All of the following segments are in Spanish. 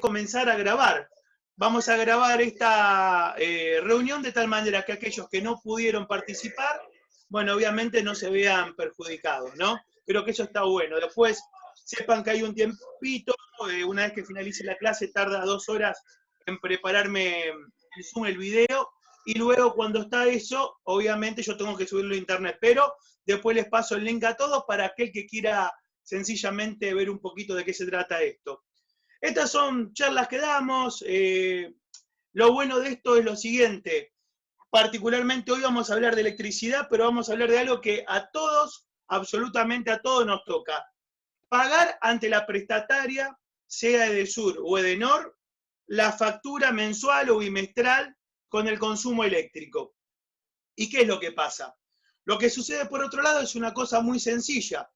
comenzar a grabar. Vamos a grabar esta reunión de tal manera que aquellos que no pudieron participar, bueno, obviamente no se vean perjudicados, ¿no? Creo que eso está bueno. Después sepan que hay un tiempito, una vez que finalice la clase tarda 2 horas en prepararme el Zoom, el video, y luego cuando está eso, obviamente yo tengo que subirlo a internet, pero después les paso el link a todos para aquel que quiera sencillamente ver un poquito de qué se trata esto. Estas son charlas que damos. Lo bueno de esto es lo siguiente. Particularmente hoy vamos a hablar de electricidad, pero vamos a hablar de algo que a todos, absolutamente a todos nos toca. Pagar ante la prestataria, sea Edesur o Edenor, la factura mensual o bimestral con el consumo eléctrico. ¿Y qué es lo que pasa? Lo que sucede por otro lado es una cosa muy sencilla.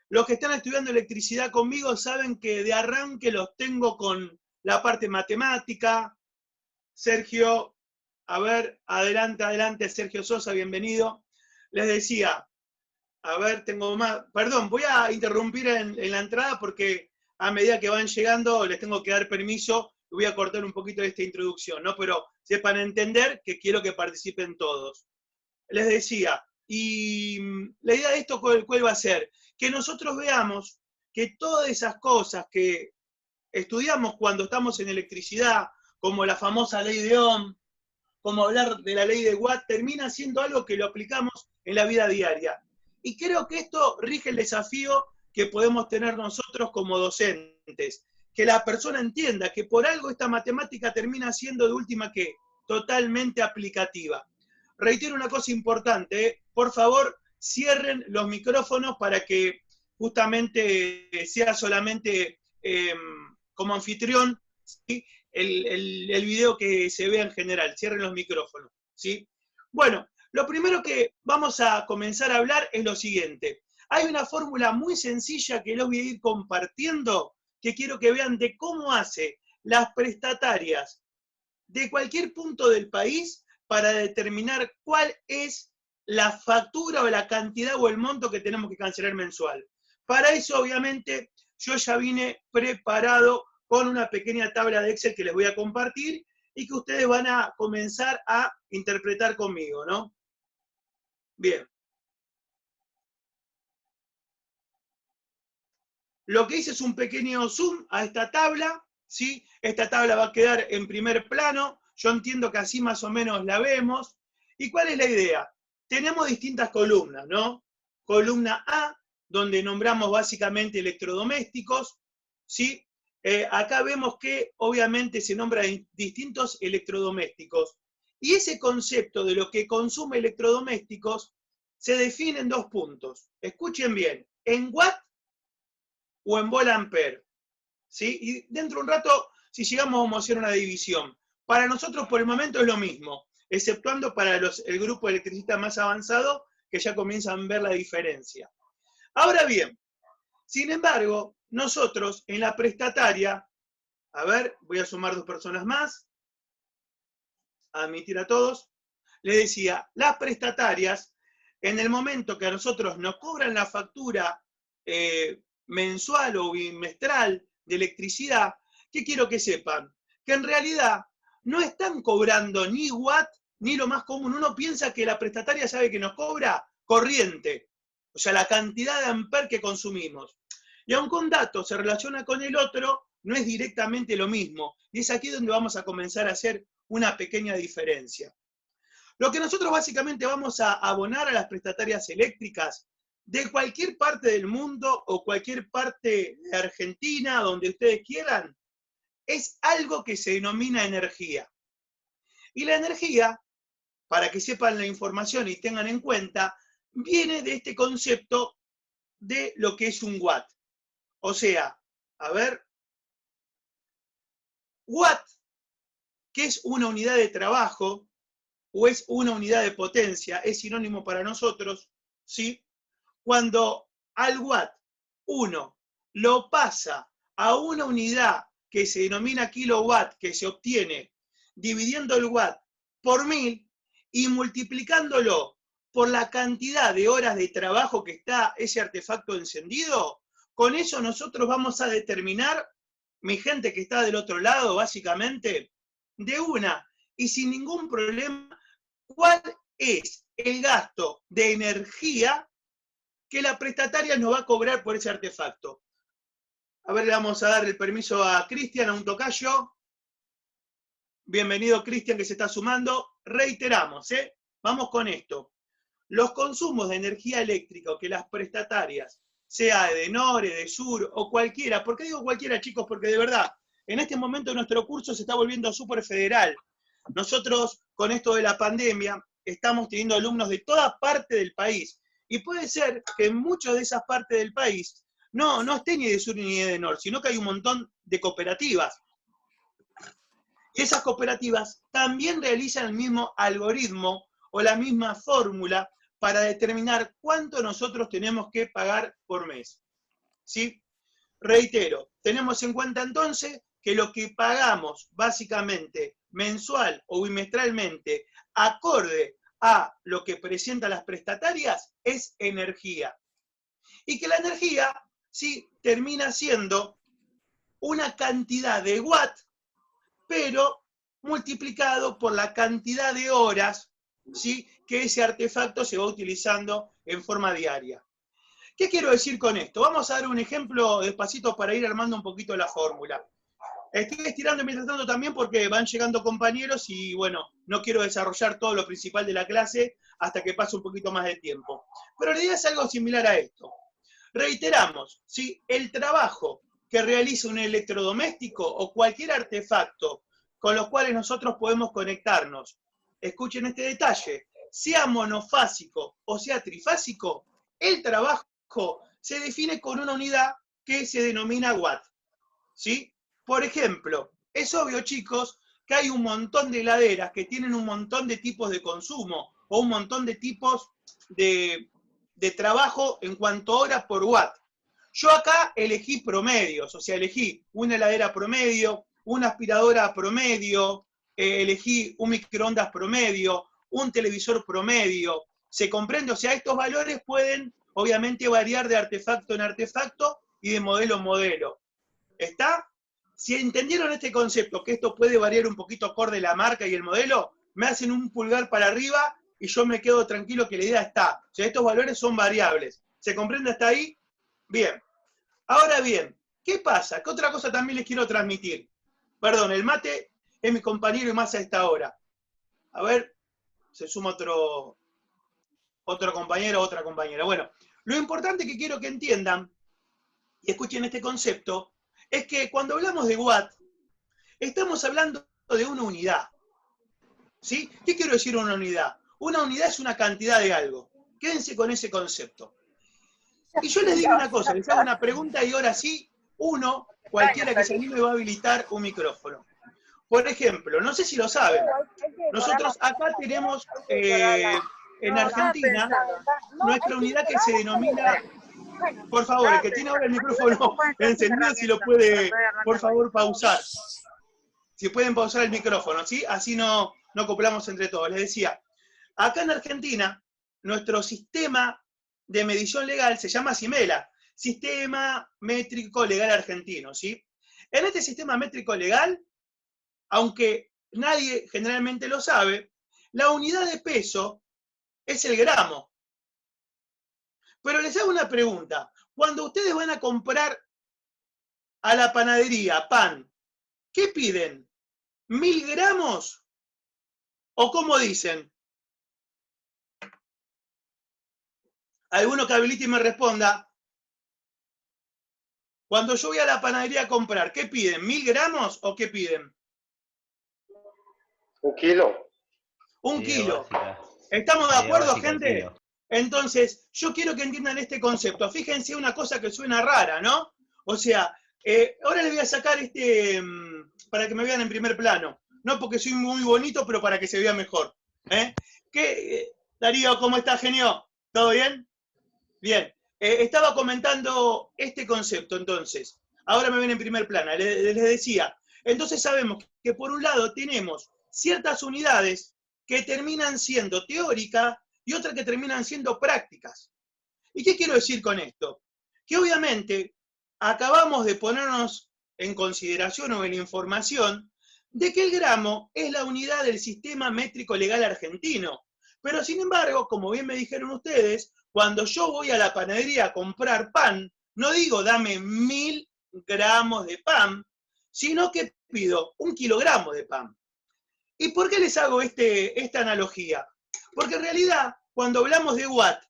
Los que están estudiando electricidad conmigo saben que de arranque los tengo con la parte matemática. Sergio, a ver, adelante, Sergio Sosa, bienvenido. Les decía, a ver, tengo más, perdón, voy a interrumpir en la entrada porque a medida que van llegando les tengo que dar permiso, voy a cortar un poquito de esta introducción, ¿no? Pero sepan entender que quiero que participen todos. Les decía, y la idea de esto, ¿cuál va a ser? Que nosotros veamos que todas esas cosas que estudiamos cuando estamos en electricidad, como la famosa ley de Ohm, como hablar de la ley de Watt, termina siendo algo que lo aplicamos en la vida diaria. Y creo que esto rige el desafío que podemos tener nosotros como docentes, que la persona entienda que por algo esta matemática termina siendo de última que totalmente aplicativa. Reitero una cosa importante, por favor, cierren los micrófonos para que justamente sea solamente como anfitrión, ¿sí? el video que se vea en general. Cierren los micrófonos, ¿sí? Bueno, lo primero que vamos a comenzar a hablar es lo siguiente. Hay una fórmula muy sencilla que les voy a ir compartiendo, que quiero que vean de cómo hace las prestatarias de cualquier punto del país para determinar cuál es la factura o la cantidad o el monto que tenemos que cancelar mensual. Para eso, obviamente, yo ya vine preparado con una pequeña tabla de Excel que les voy a compartir y que ustedes van a comenzar a interpretar conmigo, ¿no? Bien. Lo que hice es un pequeño zoom a esta tabla, ¿sí? Esta tabla va a quedar en primer plano, yo entiendo que así más o menos la vemos. ¿Y cuál es la idea? Tenemos distintas columnas, ¿no? Columna A, donde nombramos básicamente electrodomésticos, ¿sí? Acá vemos que obviamente se nombran distintos electrodomésticos. Y ese concepto de lo que consume electrodomésticos se define en 2 puntos. Escuchen bien, en watt o en volt ampere, ¿sí? Y dentro de un rato, si llegamos, vamos a hacer una división. Para nosotros, por el momento, es lo mismo, exceptuando para el grupo de electricistas más avanzado, que ya comienzan a ver la diferencia. Ahora bien, sin embargo, nosotros en la prestataria, a ver, voy a sumar 2 personas más, admitir a todos, les decía, las prestatarias, en el momento que a nosotros nos cobran la factura mensual o bimestral de electricidad, ¿qué quiero que sepan? Que en realidad no están cobrando ni watt ni lo más común. Uno piensa que la prestataria sabe que nos cobra corriente, o sea, la cantidad de amper que consumimos. Y aunque un dato se relaciona con el otro, no es directamente lo mismo. Y es aquí donde vamos a comenzar a hacer una pequeña diferencia. Lo que nosotros básicamente vamos a abonar a las prestatarias eléctricas de cualquier parte del mundo o cualquier parte de Argentina, donde ustedes quieran, es algo que se denomina energía. Y la energía, para que sepan la información y tengan en cuenta, viene de este concepto de lo que es un watt. O sea, a ver, watt, que es una unidad de trabajo o es una unidad de potencia, es sinónimo para nosotros, ¿sí? Cuando al watt uno lo pasa a una unidad que se denomina kilowatt, que se obtiene dividiendo el watt por 1000 y multiplicándolo por la cantidad de horas de trabajo que está ese artefacto encendido, con eso nosotros vamos a determinar mi gente que está del otro lado, básicamente, de una y sin ningún problema, cuál es el gasto de energía que la prestataria nos va a cobrar por ese artefacto. A ver, le vamos a dar el permiso a Cristian, a un tocayo. Bienvenido, Cristian, que se está sumando. Reiteramos, vamos con esto. Los consumos de energía eléctrica que las prestatarias, sea de Nore, de Sur o cualquiera, ¿por qué digo cualquiera, chicos? Porque de verdad, en este momento nuestro curso se está volviendo súper federal. Nosotros, con esto de la pandemia, estamos teniendo alumnos de toda parte del país. Y puede ser que en muchas de esas partes del país no esté ni de Sur ni de Norte, sino que hay un montón de cooperativas. Y esas cooperativas también realizan el mismo algoritmo o la misma fórmula para determinar cuánto nosotros tenemos que pagar por mes. ¿Sí? Reitero, tenemos en cuenta entonces que lo que pagamos básicamente mensual o bimestralmente acorde a lo que presentan las prestatarias es energía. Y que la energía, sí, termina siendo una cantidad de watts, pero multiplicado por la cantidad de horas, ¿sí?, que ese artefacto se va utilizando en forma diaria. ¿Qué quiero decir con esto? Vamos a dar un ejemplo despacito para ir armando un poquito la fórmula. Estoy estirando mientras tanto también porque van llegando compañeros y bueno, no quiero desarrollar todo lo principal de la clase hasta que pase un poquito más de tiempo. Pero la idea es algo similar a esto. Reiteramos, ¿sí?, el trabajo que realiza un electrodoméstico o cualquier artefacto con los cuales nosotros podemos conectarnos, escuchen este detalle, sea monofásico o sea trifásico, el trabajo se define con una unidad que se denomina watt, ¿sí? Por ejemplo, es obvio, chicos, que hay un montón de heladeras que tienen un montón de tipos de consumo o un montón de tipos de trabajo en cuanto a horas por watt. Yo acá elegí promedios, o sea, elegí una heladera promedio, una aspiradora promedio, elegí un microondas promedio, un televisor promedio. ¿Se comprende? O sea, estos valores pueden, obviamente, variar de artefacto en artefacto y de modelo en modelo. ¿Está? Si entendieron este concepto, que esto puede variar un poquito acorde la marca y el modelo, me hacen un pulgar para arriba y yo me quedo tranquilo que la idea está. O sea, estos valores son variables. ¿Se comprende hasta ahí? Bien. Ahora bien, ¿qué pasa? ¿Qué otra cosa también les quiero transmitir? Perdón, el mate es mi compañero y más a esta hora. A ver, se suma otro compañero, otra compañera. Bueno, lo importante que quiero que entiendan y escuchen este concepto es que cuando hablamos de watt, estamos hablando de una unidad. ¿Sí? ¿Qué quiero decir una unidad? Una unidad es una cantidad de algo. Quédense con ese concepto. Y yo les digo una cosa, les hago una pregunta y ahora sí, cualquiera que se anime va a habilitar un micrófono. Por ejemplo, no sé si lo saben, nosotros acá tenemos en Argentina nuestra unidad que se denomina, por favor, el que tiene ahora el micrófono encendido, si lo puede, por favor, pausar. Si pueden pausar el micrófono, ¿sí? Así no acoplamos entre todos. Les decía, acá en Argentina, nuestro sistema de medición legal se llama SIMELA, Sistema Métrico Legal Argentino, ¿sí? En este sistema métrico legal, aunque nadie generalmente lo sabe, la unidad de peso es el gramo. Pero les hago una pregunta. Cuando ustedes van a comprar a la panadería pan, ¿qué piden? ¿1000 gramos? ¿O cómo dicen? Alguno que habilite y me responda. Cuando yo voy a la panadería a comprar, ¿qué piden? ¿1000 gramos o qué piden? 1 kilo. 1 kilo. ¿Estamos de acuerdo, gente? Entonces, yo quiero que entiendan este concepto. Fíjense una cosa que suena rara, ¿no? O sea, ahora les voy a sacar para que me vean en primer plano. No porque soy muy bonito, pero para que se vea mejor. Darío, ¿cómo estás, genio? ¿Todo bien? Bien. Estaba comentando este concepto, entonces. Ahora me ven en primer plano. Les decía. Entonces sabemos que por un lado tenemos ciertas unidades que terminan siendo teóricas y otras que terminan siendo prácticas. ¿Y qué quiero decir con esto? Que obviamente acabamos de ponernos en consideración o en información de que el gramo es la unidad del sistema métrico legal argentino. Pero sin embargo, como bien me dijeron ustedes, cuando yo voy a la panadería a comprar pan, no digo dame 1000 gramos de pan, sino que pido 1 kilogramo de pan. ¿Y por qué les hago esta analogía? Porque en realidad, cuando hablamos de watt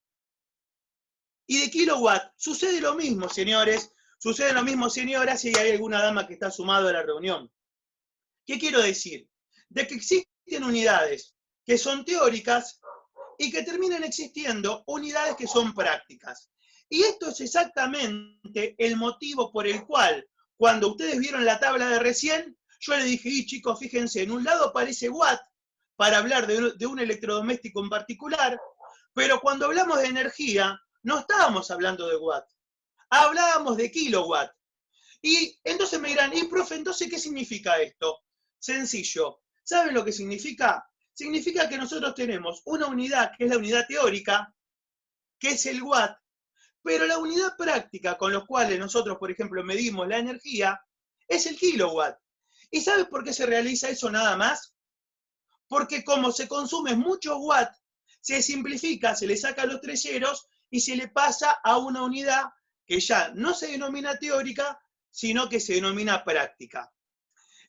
y de kilowatt, sucede lo mismo, señores, sucede lo mismo, señoras, si hay alguna dama que está sumada a la reunión. ¿Qué quiero decir? De que existen unidades que son teóricas y que terminan existiendo unidades que son prácticas. Y esto es exactamente el motivo por el cual, cuando ustedes vieron la tabla de recién, yo les dije, y chicos, fíjense, en un lado aparece watt, para hablar de un electrodoméstico en particular, pero cuando hablamos de energía, no estábamos hablando de watt, hablábamos de kilowatt. Y entonces me dirán, y profe, entonces, ¿qué significa esto? Sencillo. ¿Saben lo que significa? Significa que nosotros tenemos una unidad, que es la unidad teórica, que es el watt, pero la unidad práctica con la cual nosotros, por ejemplo, medimos la energía, es el kilowatt. ¿Y sabes por qué se realiza eso nada más? Porque como se consume mucho watt, se simplifica, se le saca los 3 ceros y se le pasa a una unidad que ya no se denomina teórica, sino que se denomina práctica.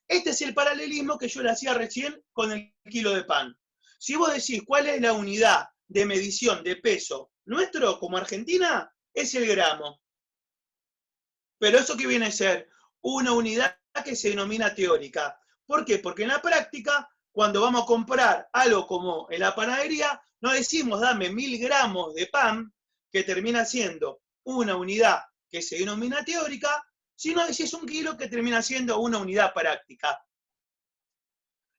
Este es el paralelismo que yo le hacía recién con el kilo de pan. Si vos decís cuál es la unidad de medición de peso nuestro como Argentina, es el gramo. Pero eso que viene a ser una unidad que se denomina teórica. ¿Por qué? Porque en la práctica, cuando vamos a comprar algo como en la panadería, no decimos dame 1000 gramos de pan, que termina siendo una unidad que se denomina teórica, sino decís 1 kilo que termina siendo una unidad práctica.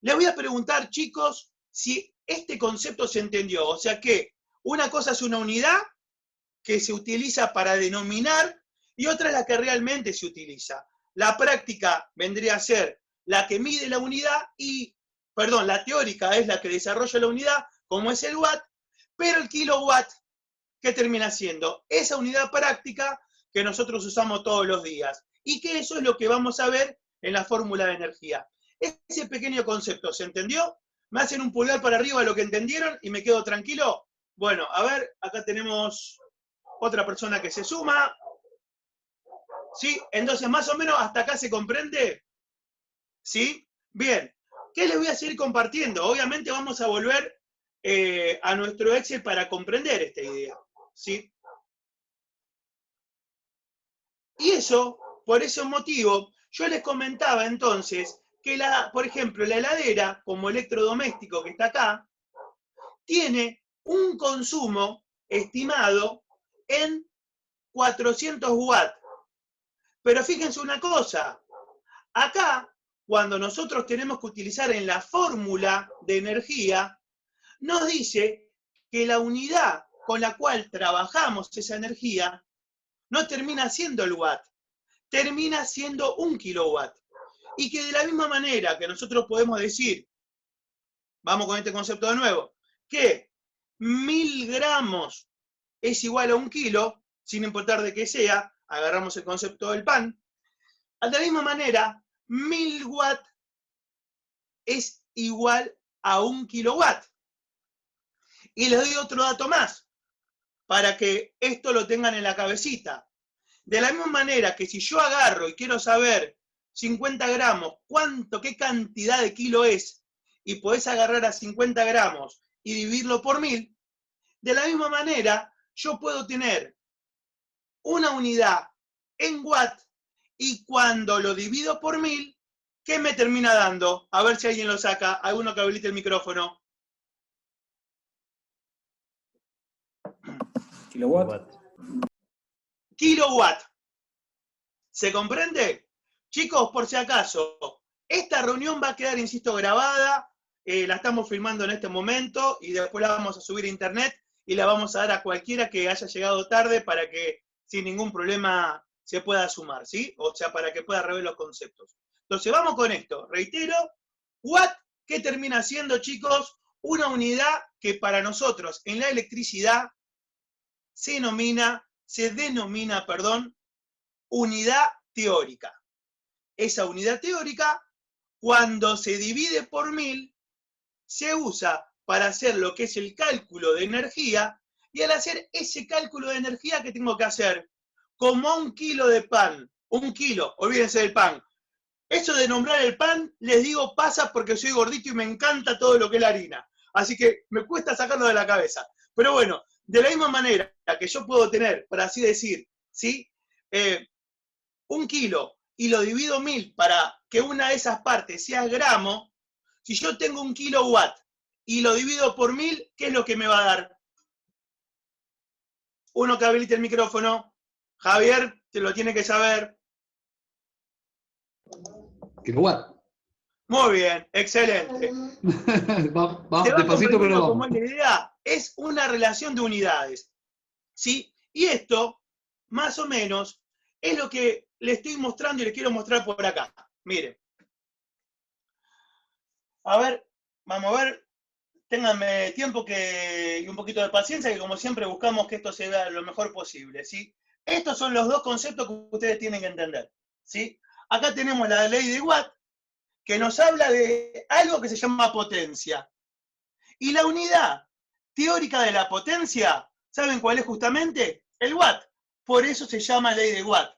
Les voy a preguntar, chicos, si este concepto se entendió. O sea que una cosa es una unidad que se utiliza para denominar y otra es la que realmente se utiliza. La práctica vendría a ser la que mide la unidad y, perdón, la teórica es la que desarrolla la unidad, como es el watt, pero el kilowatt, ¿qué termina siendo? Esa unidad práctica que nosotros usamos todos los días. Y que eso es lo que vamos a ver en la fórmula de energía. Ese pequeño concepto, ¿se entendió? ¿Me hacen un pulgar para arriba lo que entendieron y me quedo tranquilo? Bueno, a ver, acá tenemos otra persona que se suma. ¿Sí? Entonces, más o menos, ¿hasta acá se comprende? ¿Sí? Bien. ¿Qué les voy a seguir compartiendo? Obviamente vamos a volver a nuestro Excel para comprender esta idea. ¿Sí? Y eso, por ese motivo, yo les comentaba entonces que, por ejemplo, la heladera, como electrodoméstico que está acá, tiene un consumo estimado en 400 watts. Pero fíjense una cosa, acá, cuando nosotros tenemos que utilizar en la fórmula de energía, nos dice que la unidad con la cual trabajamos esa energía no termina siendo el watt, termina siendo 1 kilowatt. Y que de la misma manera que nosotros podemos decir, vamos con este concepto de nuevo, que 1000 gramos es igual a 1 kilo, sin importar de qué sea, agarramos el concepto del pan, de la misma manera, 1000 watts es igual a 1 kilowatt. Y les doy otro dato más, para que esto lo tengan en la cabecita. De la misma manera que si yo agarro y quiero saber 50 gramos, qué cantidad de kilo es, y podés agarrar a 50 gramos y dividirlo por 1000, de la misma manera yo puedo tener una unidad en watt y cuando lo divido por 1000, ¿qué me termina dando? A ver si alguien lo saca, alguno que habilite el micrófono. Kilowatt. Kilowatt. ¿Se comprende? Chicos, por si acaso, esta reunión va a quedar, insisto, grabada, la estamos filmando en este momento y después la vamos a subir a internet y la vamos a dar a cualquiera que haya llegado tarde para que sin ningún problema se pueda sumar, ¿sí? O sea, para que pueda rever los conceptos. Entonces, vamos con esto. Reitero, watt, ¿qué termina siendo, chicos? Una unidad que para nosotros en la electricidad se denomina, unidad teórica. esa unidad teórica, cuando se divide por 1000, se usa para hacer lo que es el cálculo de energía, y al hacer ese cálculo de energía, ¿qué tengo que hacer? Como 1 kilo de pan, 1 kilo, olvídense del pan. Eso de nombrar el pan, les digo, pasa porque soy gordito y me encanta todo lo que es la harina. Así que me cuesta sacarlo de la cabeza. Pero bueno, de la misma manera que yo puedo tener, por así decir, ¿sí? 1 kilo y lo divido 1000 para que una de esas partes sea gramo, si yo tengo 1 kilowatt y lo divido por 1000, ¿qué es lo que me va a dar? Uno que habilite el micrófono. Javier, te lo tiene que saber. Kilowatt. Muy bien, excelente. Va ¿Se va despacito, pero comprendiendo cómo vamos. es la idea? Es una relación de unidades, ¿sí? Y esto, más o menos, es lo que le estoy mostrando y le quiero mostrar por acá. Miren. A ver, vamos a ver. Ténganme tiempo y un poquito de paciencia, que como siempre buscamos que esto se vea lo mejor posible, ¿sí? Estos son los dos conceptos que ustedes tienen que entender, ¿sí? Acá tenemos la ley de Watt, que nos habla de algo que se llama potencia. Y la unidad teórica de la potencia, ¿saben cuál es justamente? El watt. Por eso se llama ley de Watt.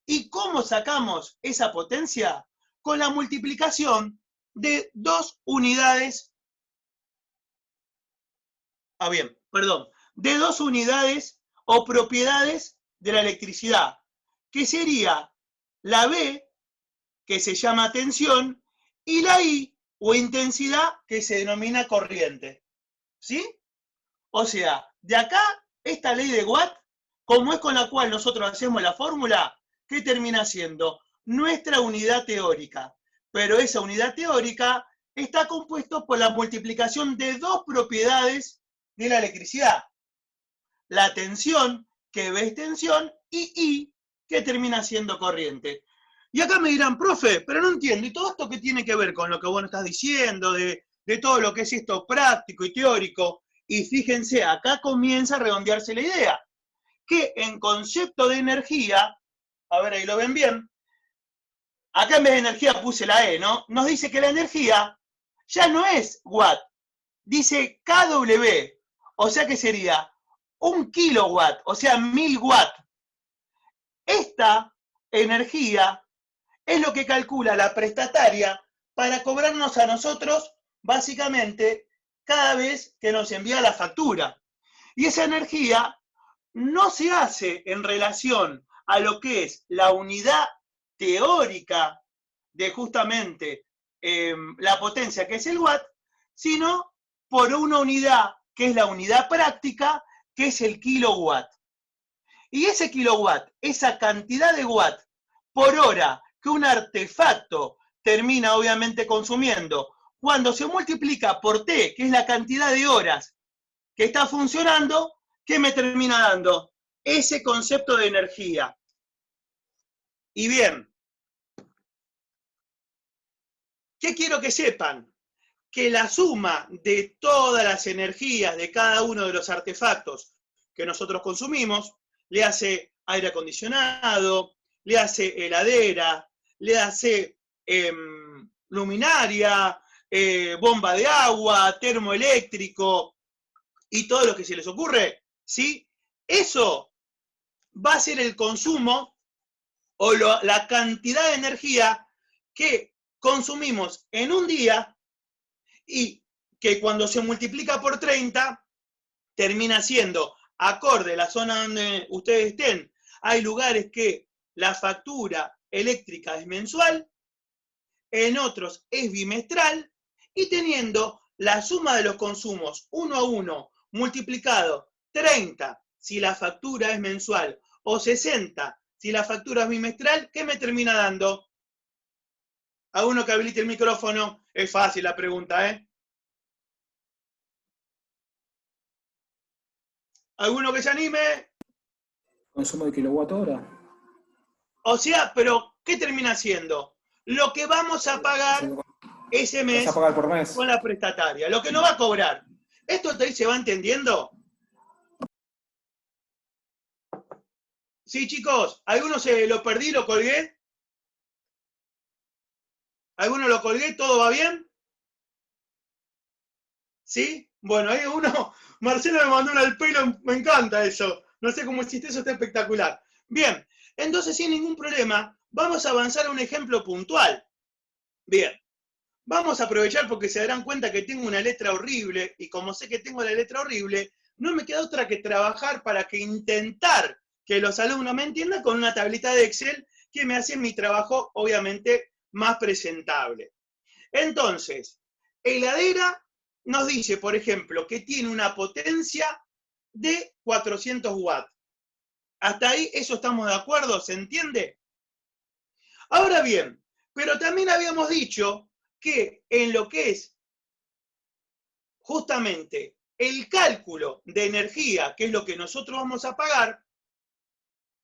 ¿Y cómo sacamos esa potencia? Con la multiplicación de dos unidades, de dos unidades o propiedades de la electricidad, que sería la B, que se llama tensión, y la I, o intensidad, que se denomina corriente. ¿Sí? O sea, de acá, esta ley de Watt, como es con la cual nosotros hacemos la fórmula, ¿qué termina siendo? Nuestra unidad teórica. Pero esa unidad teórica está compuesta por la multiplicación de dos propiedades de la electricidad. La tensión, que es tensión, y I, que termina siendo corriente. Y acá me dirán, profe, pero no entiendo, ¿y todo esto qué tiene que ver con lo que vos nos estás diciendo, de todo lo que es esto práctico y teórico? Y fíjense, acá comienza a redondearse la idea, que en concepto de energía, a ver, ahí lo ven bien, acá en vez de energía puse la E, ¿no? Nos dice que la energía ya no es watt, dice kW, o sea que sería 1 kilowatt, o sea 1000 watts. Esta energía es lo que calcula la prestataria para cobrarnos a nosotros, básicamente, cada vez que nos envía la factura. Y esa energía no se hace en relación a lo que es la unidad teórica de justamente la potencia, que es el watt, sino por una unidad que es la unidad práctica, que es el kilowatt. Y ese kilowatt, esa cantidad de watt por hora que un artefacto termina obviamente consumiendo, cuando se multiplica por T, que es la cantidad de horas que está funcionando, ¿qué me termina dando? Ese concepto de energía. Y bien, ¿qué quiero que sepan? Que la suma de todas las energías de cada uno de los artefactos que nosotros consumimos, le hace aire acondicionado, le hace heladera, le hace luminaria, bomba de agua, termoeléctrico y todo lo que se les ocurre, ¿sí? Eso va a ser el consumo o la cantidad de energía que consumimos en un día y que cuando se multiplica por 30 termina siendo acorde a la zona donde ustedes estén. Hay lugares que la factura eléctrica es mensual, en otros es bimestral, y teniendo la suma de los consumos 1 a 1 multiplicado 30 si la factura es mensual o 60 si la factura es bimestral, ¿qué me termina dando? A uno que habilite el micrófono, es fácil la pregunta, ¿eh? ¿Alguno que se anime? Consumo de kilowatt hora. O sea, pero ¿qué termina siendo? Lo que vamos a pagar ese Vas a mes pagar por mes. con la prestataria, lo que nos va a cobrar. ¿Esto se va entendiendo? Sí, chicos, ¿alguno se lo perdí, lo colgué? ¿Alguno lo colgué? ¿Todo va bien? ¿Sí? Bueno, ahí uno, Marcelo me mandó una al pelo, me encanta eso. No sé cómo hiciste eso, está espectacular. Bien, entonces sin ningún problema, vamos a avanzar a un ejemplo puntual. Bien, vamos a aprovechar porque se darán cuenta que tengo una letra horrible y como sé que tengo la letra horrible, no me queda otra que trabajar para que intentar que los alumnos me entiendan con una tablita de Excel que me hace mi trabajo obviamente más presentable. Entonces, heladera nos dice, por ejemplo, que tiene una potencia de 400 watts. Hasta ahí, eso estamos de acuerdo, ¿se entiende? Ahora bien, pero también habíamos dicho que en lo que es justamente el cálculo de energía, que es lo que nosotros vamos a pagar,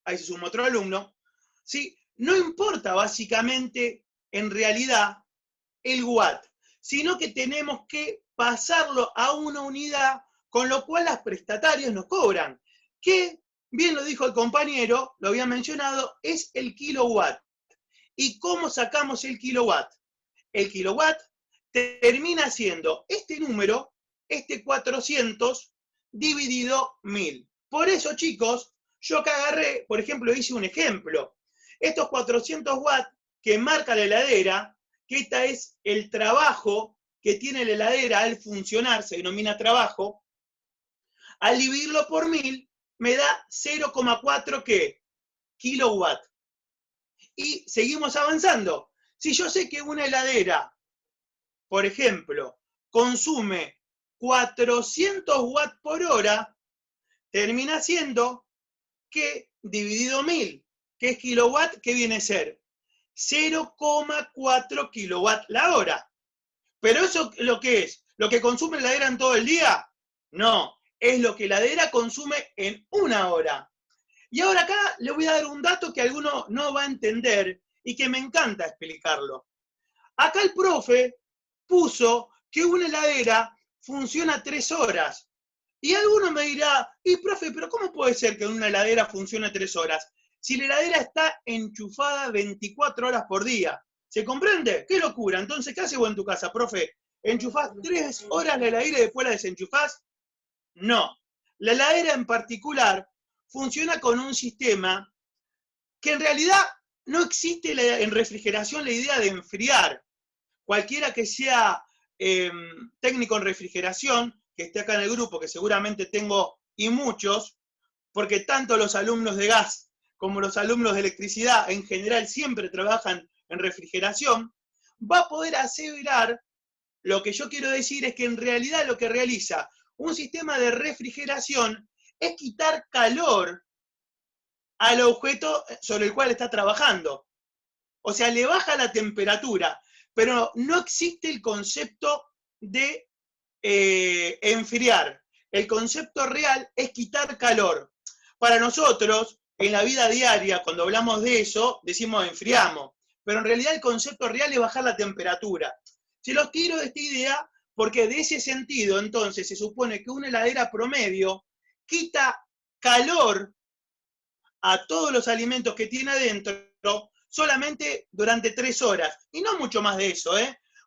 ahí se suma otro alumno, ¿sí? No importa básicamente, en realidad, el watt, sino que tenemos que pasarlo a una unidad, con lo cual las prestatarias nos cobran, que, bien lo dijo el compañero, lo había mencionado, es el kilowatt. ¿Y cómo sacamos el kilowatt? El kilowatt termina siendo este número, este 400, dividido 1000. Por eso, chicos, yo acá agarré, por ejemplo, hice un ejemplo. Estos 400 watts que marca la heladera, que esta es el trabajo que tiene la heladera al funcionar, se denomina trabajo, al dividirlo por 1000, me da 0,4 ¿qué? Kilowatt. Y seguimos avanzando. Si yo sé que una heladera, por ejemplo, consume 400 watts por hora, termina siendo que dividido 1000, que es kilowatt, ¿qué viene a ser? 0,4 kilowatt la hora. ¿Pero eso lo que es? ¿Lo que consume la heladera en todo el día? No, es lo que la heladera consume en una hora. Y ahora acá le voy a dar un dato que alguno no va a entender y que me encanta explicarlo. Acá el profe puso que una heladera funciona 3 horas. Y alguno me dirá, y profe, pero ¿cómo puede ser que una heladera funcione 3 horas? Si la heladera está enchufada 24 horas por día. ¿Se comprende? ¡Qué locura! Entonces, ¿qué haces vos en tu casa, profe? ¿Enchufás 3 horas la heladera y después la desenchufás? No. La heladera en particular funciona con un sistema que en realidad no existe en refrigeración la idea de enfriar. Cualquiera que sea técnico en refrigeración, que esté acá en el grupo, que seguramente tengo y muchos, porque tanto los alumnos de gas como los alumnos de electricidad en general siempre trabajan en refrigeración, va a poder aseverar, lo que yo quiero decir es que en realidad lo que realiza un sistema de refrigeración es quitar calor al objeto sobre el cual está trabajando. O sea, le baja la temperatura, pero no existe el concepto de enfriar. El concepto real es quitar calor. Para nosotros, en la vida diaria, cuando hablamos de eso, decimos enfriamos, pero en realidad el concepto real es bajar la temperatura. Se los tiro de esta idea porque de ese sentido, entonces, se supone que una heladera promedio quita calor a todos los alimentos que tiene adentro solamente durante 3 horas, y no mucho más de eso,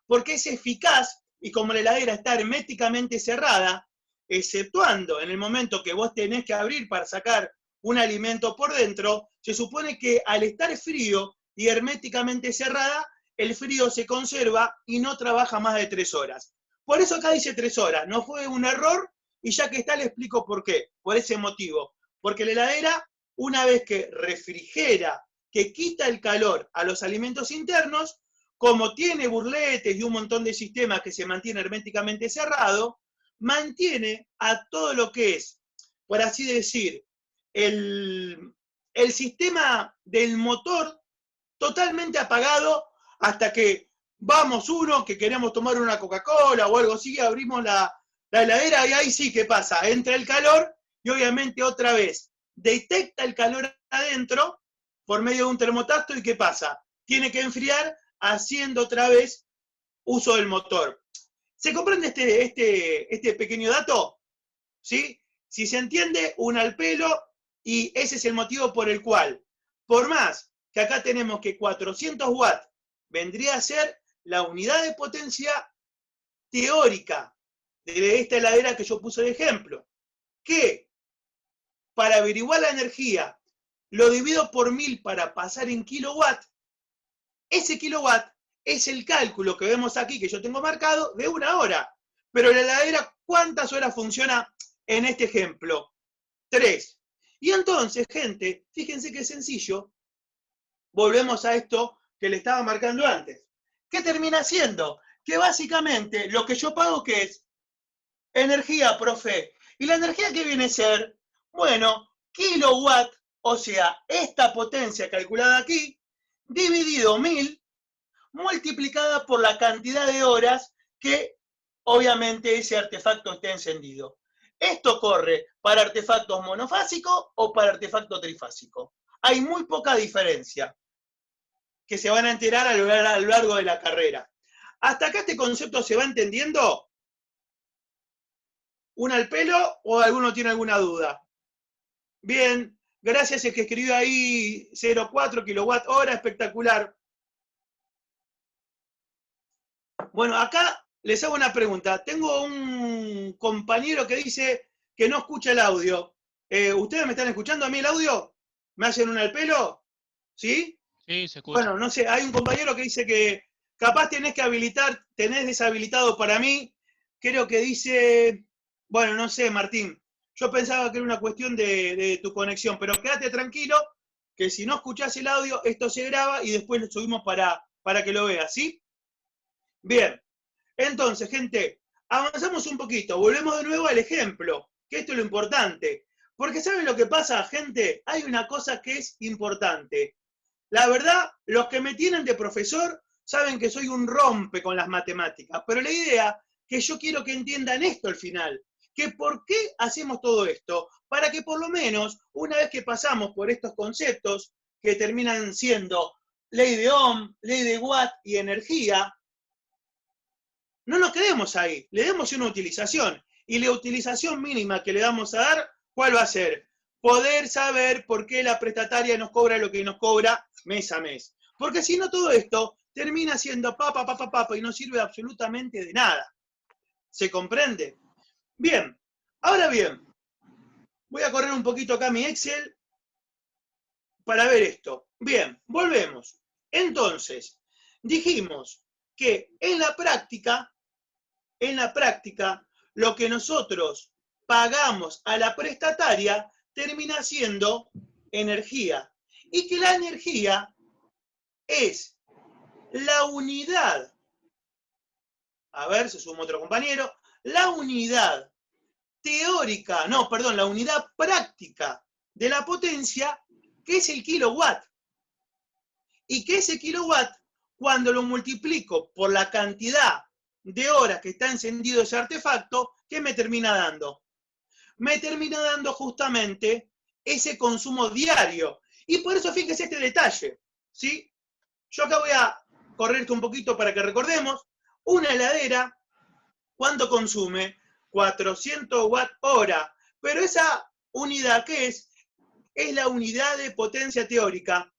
porque es eficaz, y como la heladera está herméticamente cerrada, exceptuando en el momento que vos tenés que abrir para sacar un alimento por dentro, se supone que al estar frío y herméticamente cerrada, el frío se conserva y no trabaja más de 3 horas. Por eso acá dice 3 horas, no fue un error, y ya que está le explico por qué, por ese motivo. Porque la heladera, una vez que refrigera, que quita el calor a los alimentos internos, como tiene burletes y un montón de sistemas que se mantiene herméticamente cerrado, mantiene a todo lo que es, por así decir, el sistema del motor totalmente apagado hasta que vamos uno que queremos tomar una Coca-Cola o algo así, abrimos la heladera y ahí sí que pasa, entra el calor y obviamente otra vez detecta el calor adentro por medio de un termotato y ¿qué pasa? Tiene que enfriar haciendo otra vez uso del motor. ¿Se comprende este pequeño dato? ¿Sí? Si se entiende, un al pelo, y ese es el motivo por el cual, por más que acá tenemos que 400 watts vendría a ser la unidad de potencia teórica de esta heladera que yo puse de ejemplo, que para averiguar la energía lo divido por 1000 para pasar en kilowatt. Ese kilowatt es el cálculo que vemos aquí, que yo tengo marcado, de 1 hora. Pero la heladera, ¿cuántas horas funciona en este ejemplo? 3. Y entonces, gente, fíjense qué sencillo. Volvemos a esto que le estaba marcando antes. ¿Qué termina siendo? Que básicamente lo que yo pago, ¿qué es? Energía, profe. ¿Y la energía qué viene a ser? Bueno, kilowatt, o sea, esta potencia calculada aquí, dividido 1000, multiplicada por la cantidad de horas que obviamente ese artefacto esté encendido. Esto corre para artefactos monofásicos o para artefacto trifásico. Hay muy poca diferencia que se van a enterar a lo largo de la carrera. ¿Hasta acá este concepto se va entendiendo? ¿Una al pelo o alguno tiene alguna duda? Bien, gracias el que escribió ahí 0,4 kilowatt hora, espectacular. Bueno, acá les hago una pregunta. Tengo un compañero que dice que no escucha el audio. ¿Ustedes me están escuchando a mí el audio? ¿Me hacen un al pelo? ¿Sí? Sí, se escucha. Bueno, no sé, hay un compañero que dice que capaz tenés que habilitar, tenés deshabilitado para mí. Creo que dice, bueno, no sé, Martín. Yo pensaba que era una cuestión de tu conexión, pero quédate tranquilo, que si no escuchás el audio, esto se graba y después lo subimos para que lo veas, ¿sí? Bien, entonces, gente, avanzamos un poquito, volvemos de nuevo al ejemplo, que esto es lo importante. Porque ¿saben lo que pasa, gente? Hay una cosa que es importante. La verdad, los que me tienen de profesor saben que soy un rompe con las matemáticas, pero la idea que yo quiero que entiendan esto al final, que por qué hacemos todo esto, para que por lo menos, una vez que pasamos por estos conceptos, que terminan siendo ley de Ohm, ley de Watt y energía, no nos quedemos ahí, le demos una utilización. Y la utilización mínima que le vamos a dar, ¿cuál va a ser? Poder saber por qué la prestataria nos cobra lo que nos cobra mes a mes. Porque si no, todo esto termina siendo papa y no sirve absolutamente de nada. ¿Se comprende? Bien, ahora bien, voy a correr un poquito acá mi Excel para ver esto. Bien, volvemos. Entonces, dijimos que en la práctica, lo que nosotros pagamos a la prestataria termina siendo energía. Y que la energía es la unidad, a ver, se suma otro compañero, la unidad teórica, no, perdón, la unidad práctica de la potencia, que es el kilowatt. Y que ese kilowatt, cuando lo multiplico por la cantidad de horas que está encendido ese artefacto, ¿qué me termina dando? Me termina dando justamente ese consumo diario. Y por eso fíjense este detalle, ¿sí? Yo acá voy a correrte un poquito para que recordemos. Una heladera, ¿cuánto consume? 400 watt hora. Pero esa unidad, ¿qué es? Es la unidad de potencia teórica.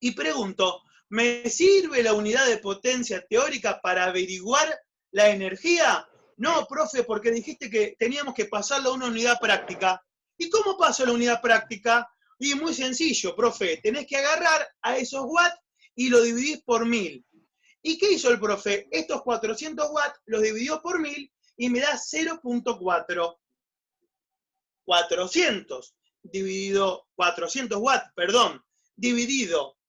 Y pregunto, ¿me sirve la unidad de potencia teórica para averiguar la energía? No, profe, porque dijiste que teníamos que pasarlo a una unidad práctica. ¿Y cómo paso la unidad práctica? Y muy sencillo, profe, tenés que agarrar a esos watts y lo dividís por 1000. ¿Y qué hizo el profe? Estos 400 watts los dividió por 1000 y me da 0.4. 400 watts, perdón, dividido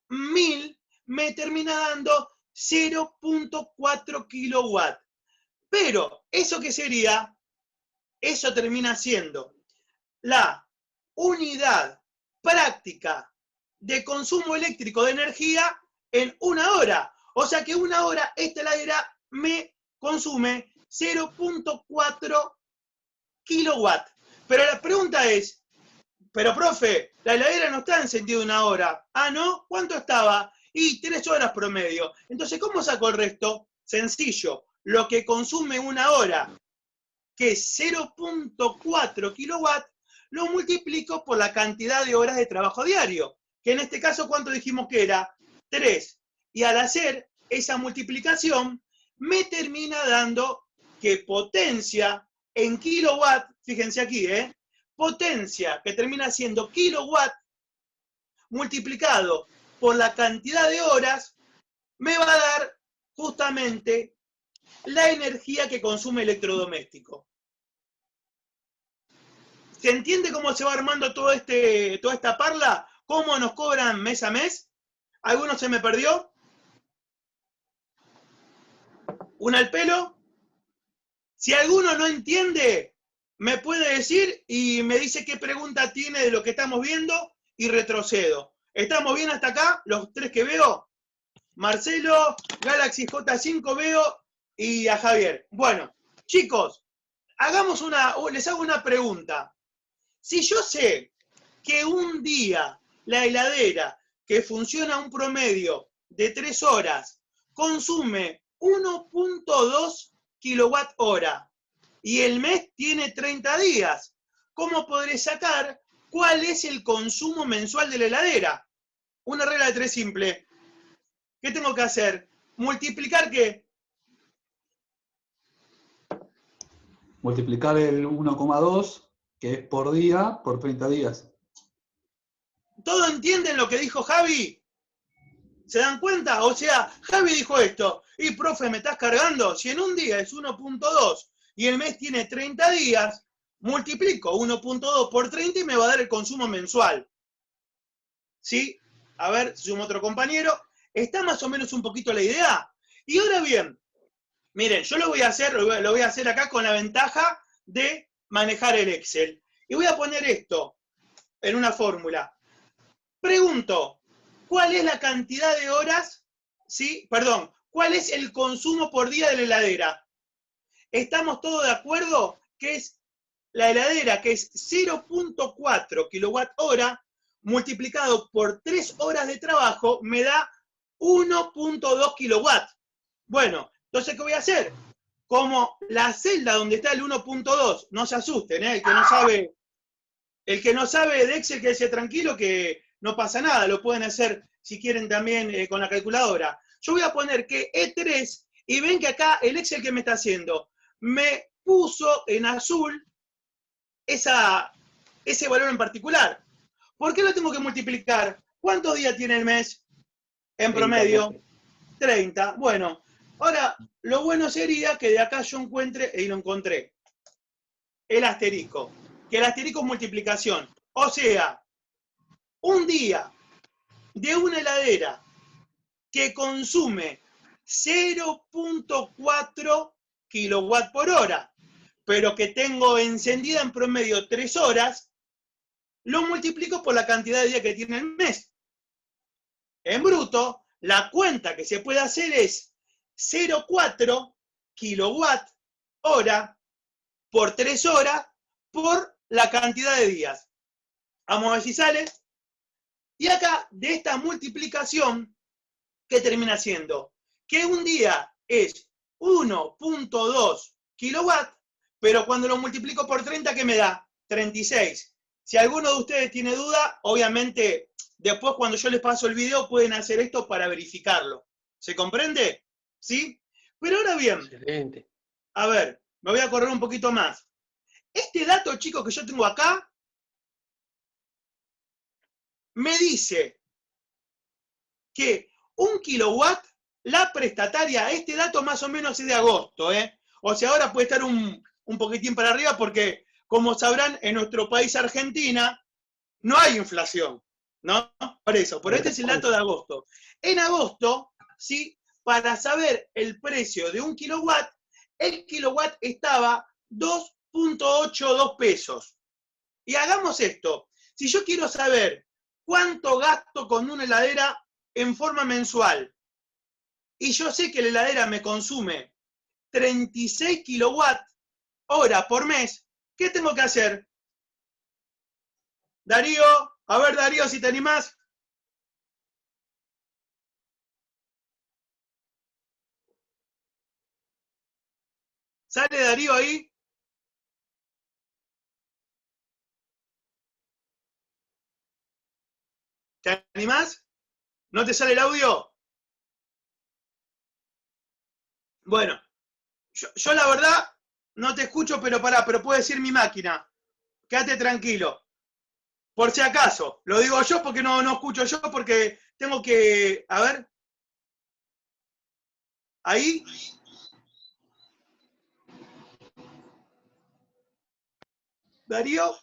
1000 me termina dando 0.4 kilowatt. Pero, ¿eso qué sería? Eso termina siendo la unidad práctica de consumo eléctrico de energía en 1 hora. O sea que 1 hora esta heladera me consume 0.4 kilowatt. Pero la pregunta es, pero profe, la heladera no está encendida 1 hora. Ah, ¿no? ¿Cuánto estaba? Y 3 horas promedio. Entonces, ¿cómo saco el resto? Sencillo. Lo que consume 1 hora, que es 0.4 kilowatt, lo multiplico por la cantidad de horas de trabajo diario. Que en este caso, ¿cuánto dijimos que era? 3. Y al hacer esa multiplicación me termina dando que potencia en kilowatt, fíjense aquí, potencia que termina siendo kilowatt multiplicado por la cantidad de horas, me va a dar justamente la energía que consume el electrodoméstico. ¿Se entiende cómo se va armando toda esta parla? ¿Cómo nos cobran mes a mes? ¿Alguno se me perdió? ¿Un al pelo? Si alguno no entiende, me puede decir y me dice qué pregunta tiene de lo que estamos viendo y retrocedo. ¿Estamos bien hasta acá? Los tres que veo. Marcelo, Galaxy J5 veo y a Javier. Bueno, chicos, les hago una pregunta. Si yo sé que un día la heladera que funciona un promedio de 3 horas consume 1.2 kilowatt hora y el mes tiene 30 días, ¿cómo podré sacar cuál es el consumo mensual de la heladera? Una regla de 3 simple. ¿Qué tengo que hacer? ¿Multiplicar qué? Multiplicar el 1,2, que es por día, por 30 días. ¿Todos entienden lo que dijo Javi? ¿Se dan cuenta? O sea, Javi dijo esto, y profe, ¿me estás cargando? Si en un día es 1.2 y el mes tiene 30 días, multiplico 1.2 por 30 y me va a dar el consumo mensual. ¿Sí? A ver, sumo otro compañero. ¿Está más o menos un poquito la idea? Y ahora bien, miren, yo lo voy a hacer acá con la ventaja de manejar el Excel. Y voy a poner esto en una fórmula. Pregunto, ¿cuál es la cantidad de horas? ¿Sí? Perdón, ¿cuál es el consumo por día de la heladera? ¿Estamos todos de acuerdo que es la heladera, que es 0.4 kilowatt hora, multiplicado por 3 horas de trabajo, me da 1.2 kilowatt? Bueno, entonces, ¿qué voy a hacer? Como la celda donde está el 1.2, no se asusten, el que no sabe de Excel, quédese tranquilo que no pasa nada, lo pueden hacer si quieren también con la calculadora. Yo voy a poner que E3 y ven que acá el Excel que me está haciendo me puso en azul ese valor en particular. ¿Por qué lo tengo que multiplicar? ¿Cuántos días tiene el mes en 30, promedio? profe. 30. Bueno, ahora lo bueno sería que de acá yo encuentre, y lo encontré, el asterisco. Que el asterisco es multiplicación. O sea, un día de una heladera que consume 0.4 kilowatt por hora, pero que tengo encendida en promedio 3 horas, lo multiplico por la cantidad de días que tiene el mes. En bruto, la cuenta que se puede hacer es 0.4 kilowatt hora por 3 horas por la cantidad de días. Vamos a ver si sale. Y acá, de esta multiplicación, ¿qué termina siendo? Que un día es 1.2 kilowatt, pero cuando lo multiplico por 30, ¿qué me da? 36. Si alguno de ustedes tiene duda, obviamente, después cuando yo les paso el video, pueden hacer esto para verificarlo. ¿Se comprende? ¿Sí? Pero ahora bien, Excelente. a ver, me voy a correr un poquito más. Este dato, chicos, que yo tengo acá, me dice que 1 kilowatt, la prestataria, este dato más o menos es de agosto, O sea, ahora puede estar un poquitín para arriba porque, como sabrán, en nuestro país, Argentina, no hay inflación, ¿no? Por eso, pero este es el dato de agosto. En agosto, ¿sí? Para saber el precio de 1 kilowatt, el kilowatt estaba 2.82 pesos. Y hagamos esto. Si yo quiero saber cuánto gasto con una heladera en forma mensual, y yo sé que la heladera me consume 36 kilowatt hora por mes, ¿qué tengo que hacer? Darío, a ver Darío, si te animás. ¿Sale Darío ahí? ¿Te animás? ¿No te sale el audio? Bueno, yo la verdad no te escucho, pero pero puede decir mi máquina. Quédate tranquilo. Por si acaso, lo digo yo porque no escucho yo, porque tengo que, a ver, ahí. Darío.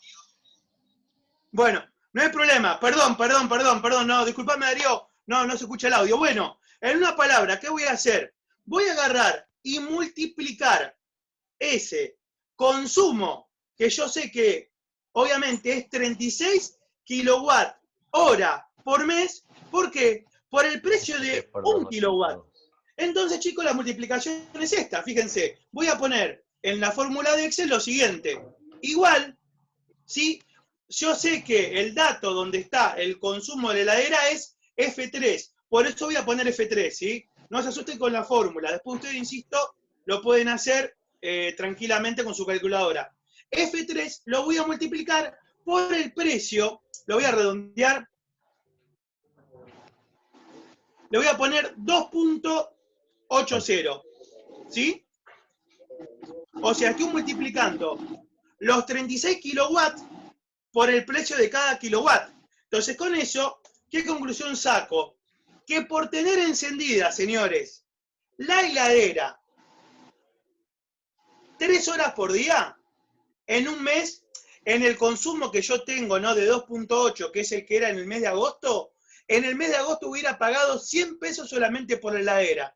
Bueno, no hay problema, perdón, no, disculpame Darío, no se escucha el audio. Bueno, en una palabra, ¿qué voy a hacer? Voy a agarrar y multiplicar ese consumo, que yo sé que obviamente es 36 kilowatt hora por mes. ¿Por qué? Por el precio de 1 kilowatt. Entonces, chicos, la multiplicación es esta. Fíjense, voy a poner en la fórmula de Excel lo siguiente. Igual, ¿sí? Yo sé que el dato donde está el consumo de la heladera es F3. Por eso voy a poner F3, ¿sí? No se asusten con la fórmula. Después ustedes, insisto, lo pueden hacer tranquilamente con su calculadora. F3 lo voy a multiplicar por el precio, lo voy a redondear, le voy a poner 2.80, ¿sí? O sea, estoy multiplicando los 36 kilowatts por el precio de cada kilowatt. Entonces, con eso, ¿qué conclusión saco? Que por tener encendida, señores, la heladera 3 horas por día, en un mes, en el consumo que yo tengo, ¿no? De 2.8, que es el que era en el mes de agosto, en el mes de agosto hubiera pagado 100 pesos solamente por la heladera.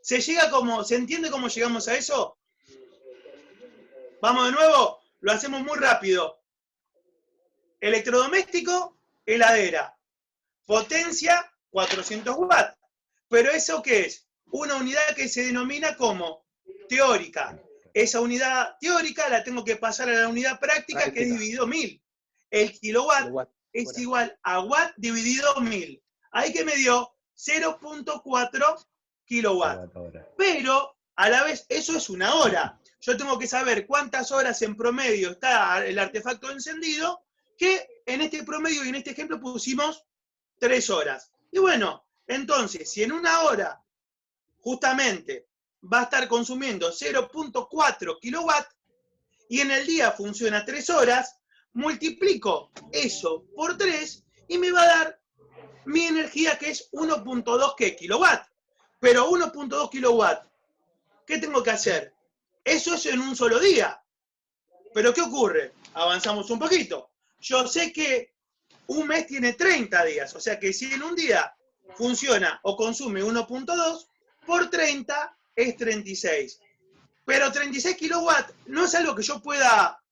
¿Se entiende cómo llegamos a eso? Vamos de nuevo, lo hacemos muy rápido. Electrodoméstico, heladera. Potencia, 400 watts. ¿Pero eso qué es? Una unidad que se denomina como teórica. Esa unidad teórica la tengo que pasar a la unidad práctica, que es dividido 1000. El kilowatt es igual a watt dividido 1000. Ahí que me dio 0.4 kilowatt. Pero, a la vez, eso es una hora. Yo tengo que saber cuántas horas en promedio está el artefacto encendido, que en este promedio y en este ejemplo pusimos 3 horas. Y bueno, entonces, si en una hora justamente va a estar consumiendo 0.4 kilowatts y en el día funciona 3 horas, multiplico eso por 3 y me va a dar mi energía, que es 1.2 kilowatts. Pero 1.2 kilowatts, ¿qué tengo que hacer? Eso es en un solo día. Pero ¿qué ocurre? Avanzamos un poquito. Yo sé que un mes tiene 30 días, o sea que si en un día funciona o consume 1.2, por 30 es 36. Pero 36 kilowatts no es algo que yo pueda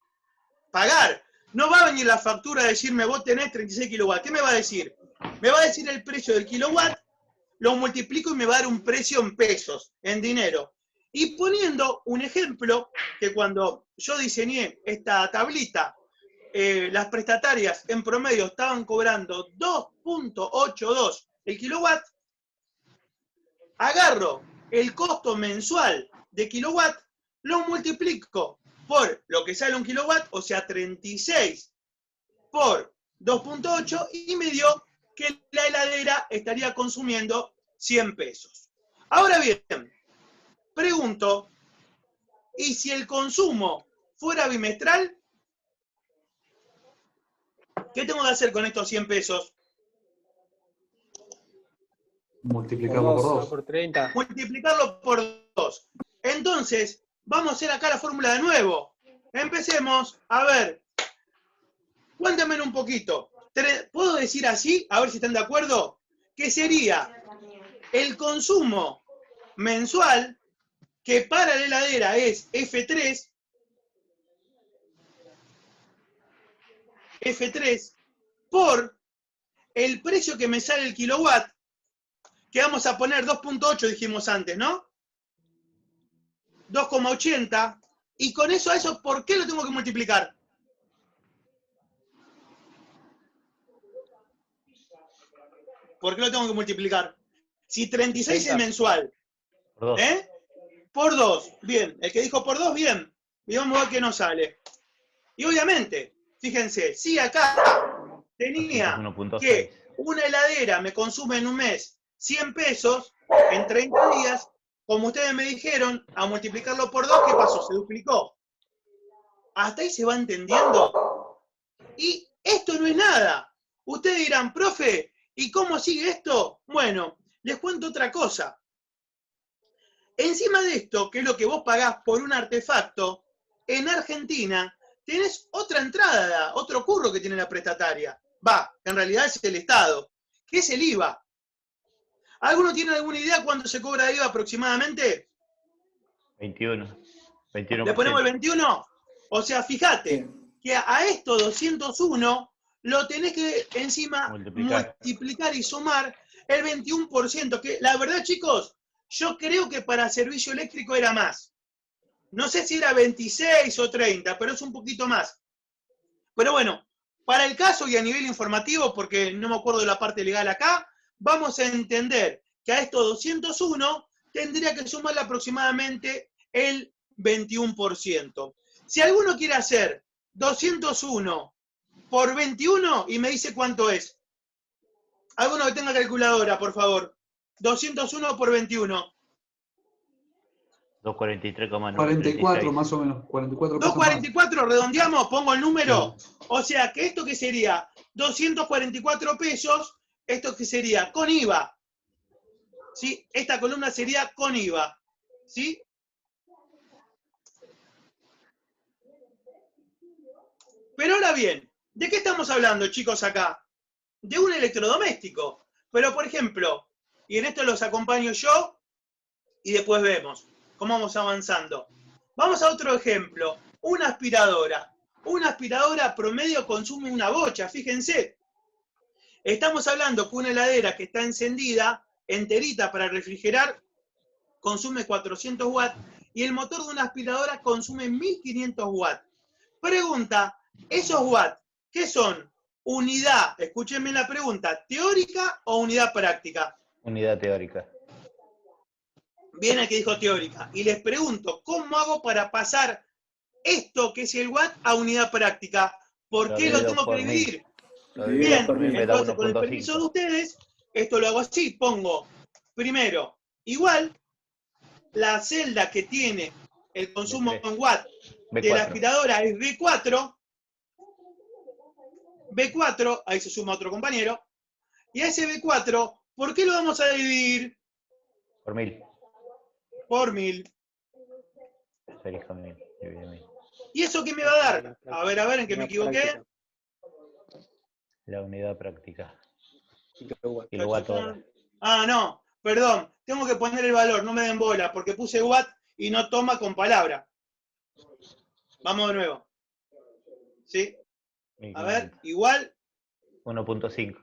pagar. No va a venir la factura a decirme, vos tenés 36 kilowatts. ¿Qué me va a decir? Me va a decir el precio del kilowatt, lo multiplico y me va a dar un precio en pesos, en dinero. Y poniendo un ejemplo, que cuando yo diseñé esta tablita, las prestatarias en promedio estaban cobrando 2.82 el kilowatt, agarro el costo mensual de kilowatt, lo multiplico por lo que sale un kilowatt, o sea 36 por 2.8, y me dio que la heladera estaría consumiendo 100 pesos. Ahora bien, pregunto, ¿y si el consumo fuera bimestral? ¿Qué tengo que hacer con estos 100 pesos? Multiplicarlo por 2. Por 30. Multiplicarlo por 2. Entonces, vamos a hacer acá la fórmula de nuevo. Empecemos, a ver, cuéntenme un poquito. ¿Puedo decir así? A ver si están de acuerdo. Que sería el consumo mensual, que para la heladera es F3, por el precio que me sale el kilowatt, que vamos a poner 2.8, dijimos antes, ¿no? 2,80, y con eso a eso, ¿por qué lo tengo que multiplicar? ¿Por qué lo tengo que multiplicar? Si 36 30. Es mensual, Por 2. Por 2, bien. El que dijo por 2, bien. Y vamos a ver qué nos sale. Y obviamente, fíjense, si acá tenía que una heladera me consume en un mes 100 pesos, en 30 días, como ustedes me dijeron, a multiplicarlo por 2, ¿qué pasó? Se duplicó. ¿Hasta ahí se va entendiendo? Y esto no es nada. Ustedes dirán, profe, ¿y cómo sigue esto? Bueno, les cuento otra cosa. Encima de esto, que es lo que vos pagás por un artefacto, en Argentina tenés otra entrada, otro curro que tiene la prestataria. Va, que en realidad es el Estado, que es el IVA. ¿Alguno tiene alguna idea cuánto se cobra de IVA aproximadamente? 21. ¿Le ponemos el 21? O sea, fíjate que a esto 201 lo tenés que encima multiplicar y sumar el 21%, que la verdad, chicos, yo creo que para servicio eléctrico era más. No sé si era 26 o 30, pero es un poquito más. Pero bueno, para el caso y a nivel informativo, porque no me acuerdo de la parte legal acá, vamos a entender que a esto 201 tendría que sumarle aproximadamente el 21%. Si alguno quiere hacer 201 por 21 y me dice cuánto es. Alguno que tenga calculadora, por favor. 201 por 21. 243,9. 44 más o menos. 44 pesos 244, redondeamos, pongo el número. Sí. O sea, que esto que sería 244 pesos, esto que sería con IVA. ¿Sí? Esta columna sería con IVA. ¿Sí? Pero ahora bien, ¿de qué estamos hablando, chicos, acá? De un electrodoméstico. Pero, por ejemplo, y en esto los acompaño yo, y después vemos cómo vamos avanzando. Vamos a otro ejemplo. Una aspiradora. Una aspiradora promedio consume una bocha, fíjense. Estamos hablando que una heladera que está encendida, enterita para refrigerar, consume 400 watts, y el motor de una aspiradora consume 1500 watts. Pregunta, ¿esos watts qué son? Unidad, escúchenme la pregunta, ¿teórica o unidad práctica? Unidad teórica. Bien, el que dijo teórica. Y les pregunto, ¿cómo hago para pasar esto que es el watt a unidad práctica? ¿Por qué lo tengo que dividir? Bien, entonces con el permiso de ustedes, esto lo hago así, pongo primero, igual, la celda que tiene el consumo en watt de la aspiradora es B4, ahí se suma otro compañero, y a ese B4, ¿por qué lo vamos a dividir? Por 1000. Por 1000. ¿Y eso qué me va a dar? A ver, ¿en qué me equivoqué? La unidad práctica. Kilowatt hora. Ah, no, perdón, tengo que poner el valor, no me den bola, porque puse watt y no toma con palabra. Vamos de nuevo. ¿Sí? A ver, igual. 1.5.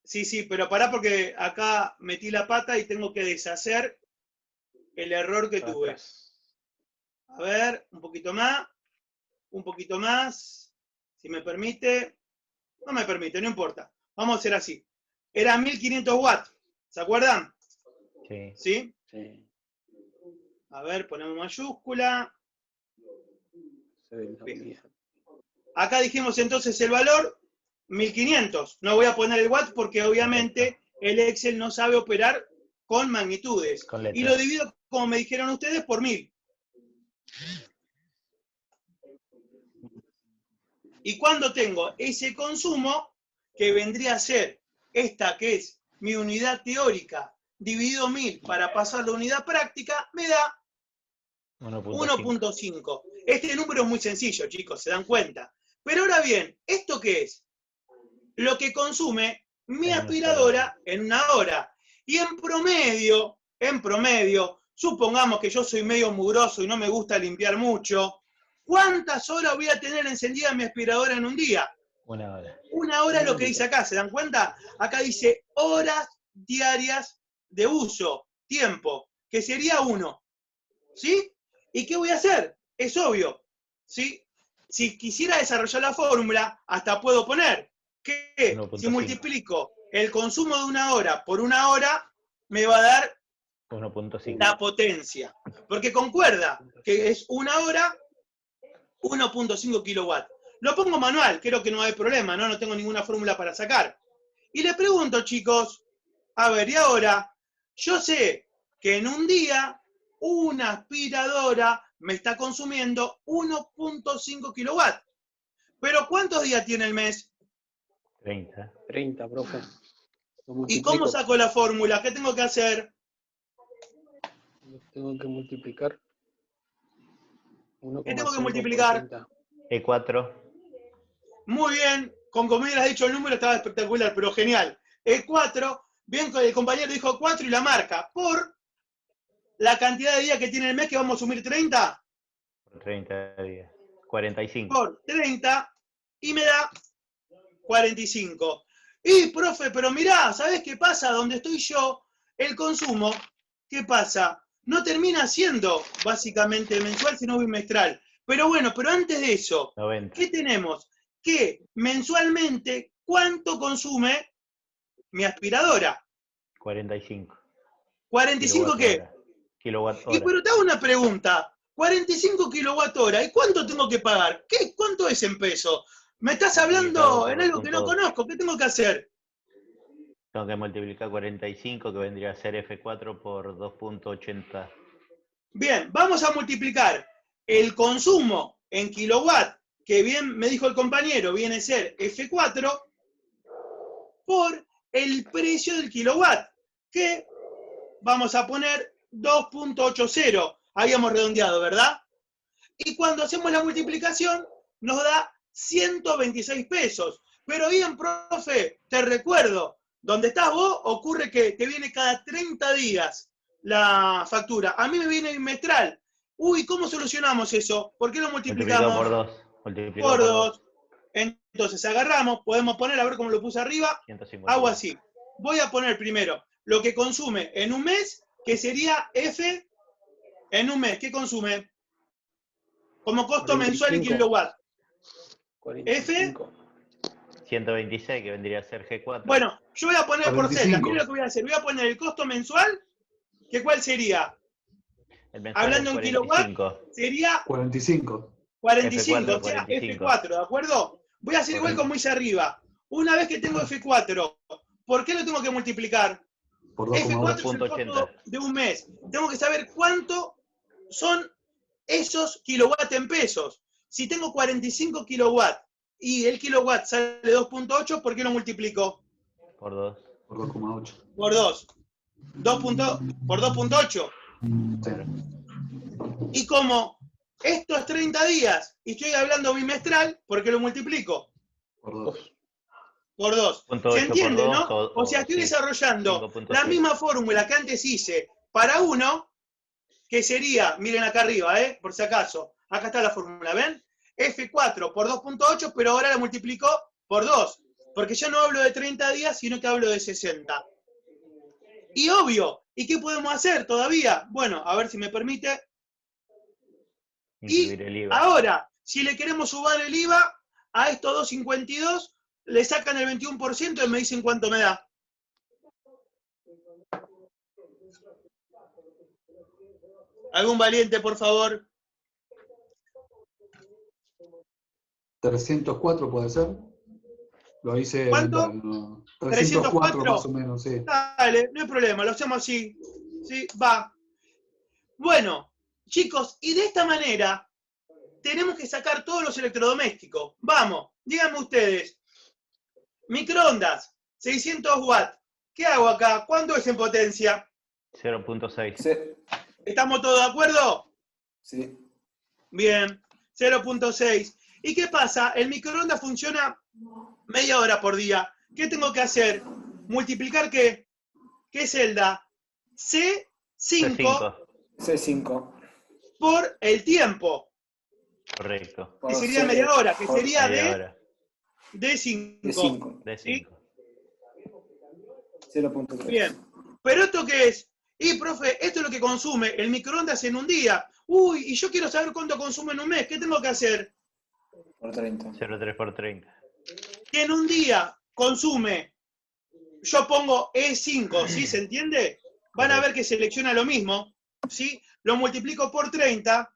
Sí, pero pará porque acá metí la pata y tengo que deshacer el error que tuve. A ver, un poquito más, si me permite. No me permite, no importa. Vamos a hacer así. Era 1500 watts, ¿se acuerdan? Sí. ¿Sí? Sí. A ver, ponemos mayúscula. Acá dijimos entonces el valor, 1500. No voy a poner el watt porque obviamente el Excel no sabe operar con magnitudes. Y lo divido, como me dijeron ustedes, por 1000. Y cuando tengo ese consumo, que vendría a ser esta que es mi unidad teórica, dividido 1000 para pasar la unidad práctica, me da 1.5. Este número es muy sencillo, chicos, se dan cuenta. Pero ahora bien, ¿esto qué es? Lo que consume mi aspiradora en una hora. Y en promedio, supongamos que yo soy medio mugroso y no me gusta limpiar mucho, ¿cuántas horas voy a tener encendida mi aspiradora en un día? 1 hora. 1 hora es lo que dice acá, ¿se dan cuenta? Acá dice horas diarias de uso, tiempo, que sería 1. ¿Sí? ¿Y qué voy a hacer? Es obvio. ¿Sí? Si quisiera desarrollar la fórmula, hasta puedo poner que si multiplico el consumo de 1 hora por 1 hora, me va a dar 1.5. la potencia. Porque concuerda que es 1 hora, 1.5 kilowatts. Lo pongo manual, creo que no hay problema, ¿no? No tengo ninguna fórmula para sacar. Y le pregunto, chicos, a ver, y ahora, yo sé que en un día una aspiradora me está consumiendo 1.5 kilowatts. Pero ¿cuántos días tiene el mes? 30. 30, profe. Lo ¿Y cómo multiplico. saco la fórmula? ¿Qué tengo que hacer? Tengo que multiplicar. ¿Qué tengo que 1,5 multiplicar? por 30. E4. Muy bien, con como hubieras dicho el número estaba espectacular, pero genial. E4, bien, el compañero dijo 4 y la marca, por la cantidad de días que tiene el mes que vamos a sumir 30, Por 30 días. 45. por 30, y me da 45. Y, profe, pero mirá, ¿sabés qué pasa? Donde estoy yo, el consumo, ¿qué pasa? No termina siendo básicamente mensual, sino bimestral. Pero bueno, pero antes de eso, 90. ¿qué tenemos? Que mensualmente, ¿cuánto consume mi aspiradora? 45. ¿45 qué? Kilowatt Y hora. pero te hago una pregunta. 45 kilowatt hora. ¿Y cuánto tengo que pagar? ¿Qué? ¿Cuánto es en pesos? Me estás Multiplicado hablando por en algo que no 2.2. conozco. ¿Qué tengo que hacer? Tengo que multiplicar 45, que vendría a ser F4 por 2.80. Bien, vamos a multiplicar el consumo en kilowatt, que bien me dijo el compañero, viene a ser F4, por el precio del kilowatt, que vamos a poner 2.80. Habíamos redondeado, ¿verdad? Y cuando hacemos la multiplicación, nos da 126 pesos. Pero bien, profe, te recuerdo, donde estás vos ocurre que te viene cada 30 días la factura. A mí me viene bimestral. Uy, ¿cómo solucionamos eso? ¿Por qué lo Multiplicado multiplicamos? por 2. Multiplicado Por por 2. 2. Entonces agarramos, podemos poner, a ver cómo lo puse arriba, 150. hago así. Voy a poner primero lo que consume en un mes, que sería F en un mes. ¿Qué consume? Como costo mensual en 45. kilowatt. F, 45. 126, que vendría a ser G4. bueno, yo voy a poner por celdas. 45. Mira lo que voy a hacer. Voy a poner el costo mensual, que ¿cuál sería? El mensual Hablando es en kilowatt, 45. sería 45. 45, F4 o sea, 45. F4, ¿de acuerdo? Voy a hacer igual como hice arriba. Una vez que tengo F4, ¿por qué lo tengo que multiplicar? Por F4 2,8. es el costo 2.80. de un mes. Tengo que saber cuánto son esos kilowatts en pesos. Si tengo 45 kilowatts y el kilowatt sale 2.8, ¿por qué lo multiplico? Por 2. Por 2,8. Por 2. Por 2.8. Sí. Y como esto es 30 días y estoy hablando bimestral, ¿por qué lo multiplico? Por 2. Por 2. Punto ¿Se 8 por entiende, 2, no? O sea, estoy sí. desarrollando la 5.6. misma fórmula que antes hice para uno, que sería, miren acá arriba, por si acaso, acá está la fórmula, ¿ven? F4 por 2.8, pero ahora la multiplico por 2, porque ya no hablo de 30 días, sino que hablo de 60. Y obvio, ¿y qué podemos hacer todavía? Bueno, a ver si me permite. Y Incluir el IVA. ahora, si le queremos sumar el IVA a estos 2.52, le sacan el 21% y me dicen cuánto me da. ¿Algún valiente, por favor? 304 puede ser. Lo hice ¿Cuánto? mental, ¿no? 304 más o menos, sí. Dale, no hay problema, lo hacemos así. Sí, va. Bueno, chicos, y de esta manera tenemos que sacar todos los electrodomésticos. Vamos, díganme ustedes. Microondas, 600 watts. ¿Qué hago acá? ¿Cuánto es en potencia? 0.6. Sí. ¿Estamos todos de acuerdo? Sí. Bien, 0.6. ¿Y qué pasa? El microondas funciona media hora por día. ¿Qué tengo que hacer? ¿Multiplicar qué? ¿Qué celda? C5 C5. C5. por el tiempo, Correcto. que Por sería C- media hora, que por sería Media de hora. D5. D5. ¿Sí? D5. 0.3. Bien. ¿Pero esto qué es? Y, profe, esto es lo que consume el microondas en un día. Uy, y yo quiero saber cuánto consume en un mes. ¿Qué tengo que hacer? Por 30. 0.3 por 30. Que en un día consume, yo pongo E5, ¿sí? ¿Se entiende? Van a ver que selecciona lo mismo, ¿sí? Lo multiplico por 30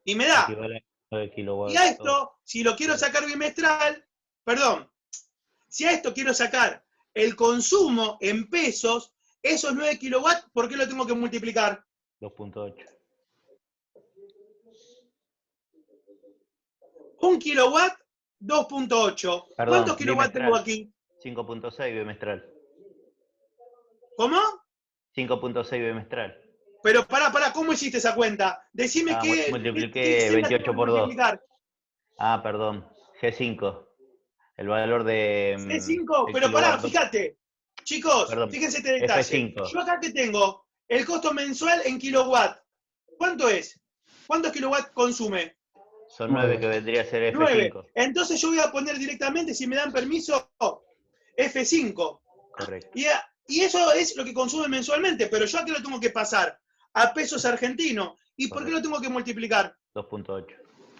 y me da. Equivale a 9 Y kilowatts. a esto, si lo quiero sacar bimestral, perdón, si a esto quiero sacar el consumo en pesos, esos 9 kilowatts, ¿por qué lo tengo que multiplicar? 2.8. 1 kilowatt, 2.8. Perdón, ¿Cuántos kilowatts tengo bimestral. aquí? 5.6 bimestral. ¿Cómo? 5.6 bimestral. Pero pará, ¿cómo hiciste esa cuenta? Decime qué multipliqué Excel la 28 tengo que por 2. multiplicar. Ah, perdón. G5. El valor de C5, el pero pará, kilowatt. fíjate. Chicos, Perdón, fíjense este detalle. F5. Yo acá que tengo el costo mensual en kilowatt. ¿Cuánto es? ¿Cuántos kilowatts consume? Son 9 que vendría a ser F5. 9. Entonces yo voy a poner directamente, si me dan permiso, F5. Correcto. Y eso es lo que consume mensualmente, pero yo aquí lo tengo que pasar a pesos argentinos. ¿Y por qué lo tengo que multiplicar? 2.8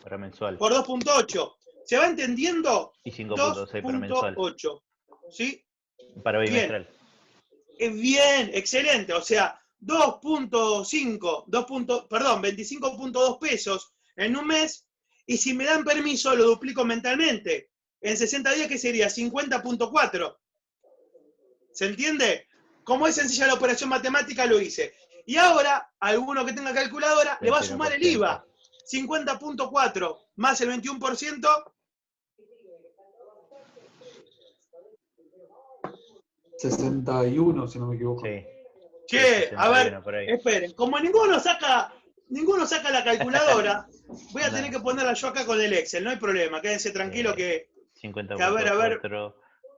para mensual. Por 2.8. ¿Se va entendiendo? Y 5.6 para mensual. 2.8. ¿Sí? Para bimestral. Bien, excelente. O sea, 25.2 pesos en un mes. Y si me dan permiso, lo duplico mentalmente. En 60 días, ¿qué sería? 50.4. ¿Se entiende? Como es sencilla la operación matemática, lo hice. Y ahora, alguno que tenga calculadora, le va a sumar el IVA. 50.4 más el 21%. 61, si no me equivoco. Sí. Che, a ver, por ahí. esperen. Como ninguno saca la calculadora, voy a tener que ponerla yo acá con el Excel, no hay problema. Quédense tranquilos que a ver,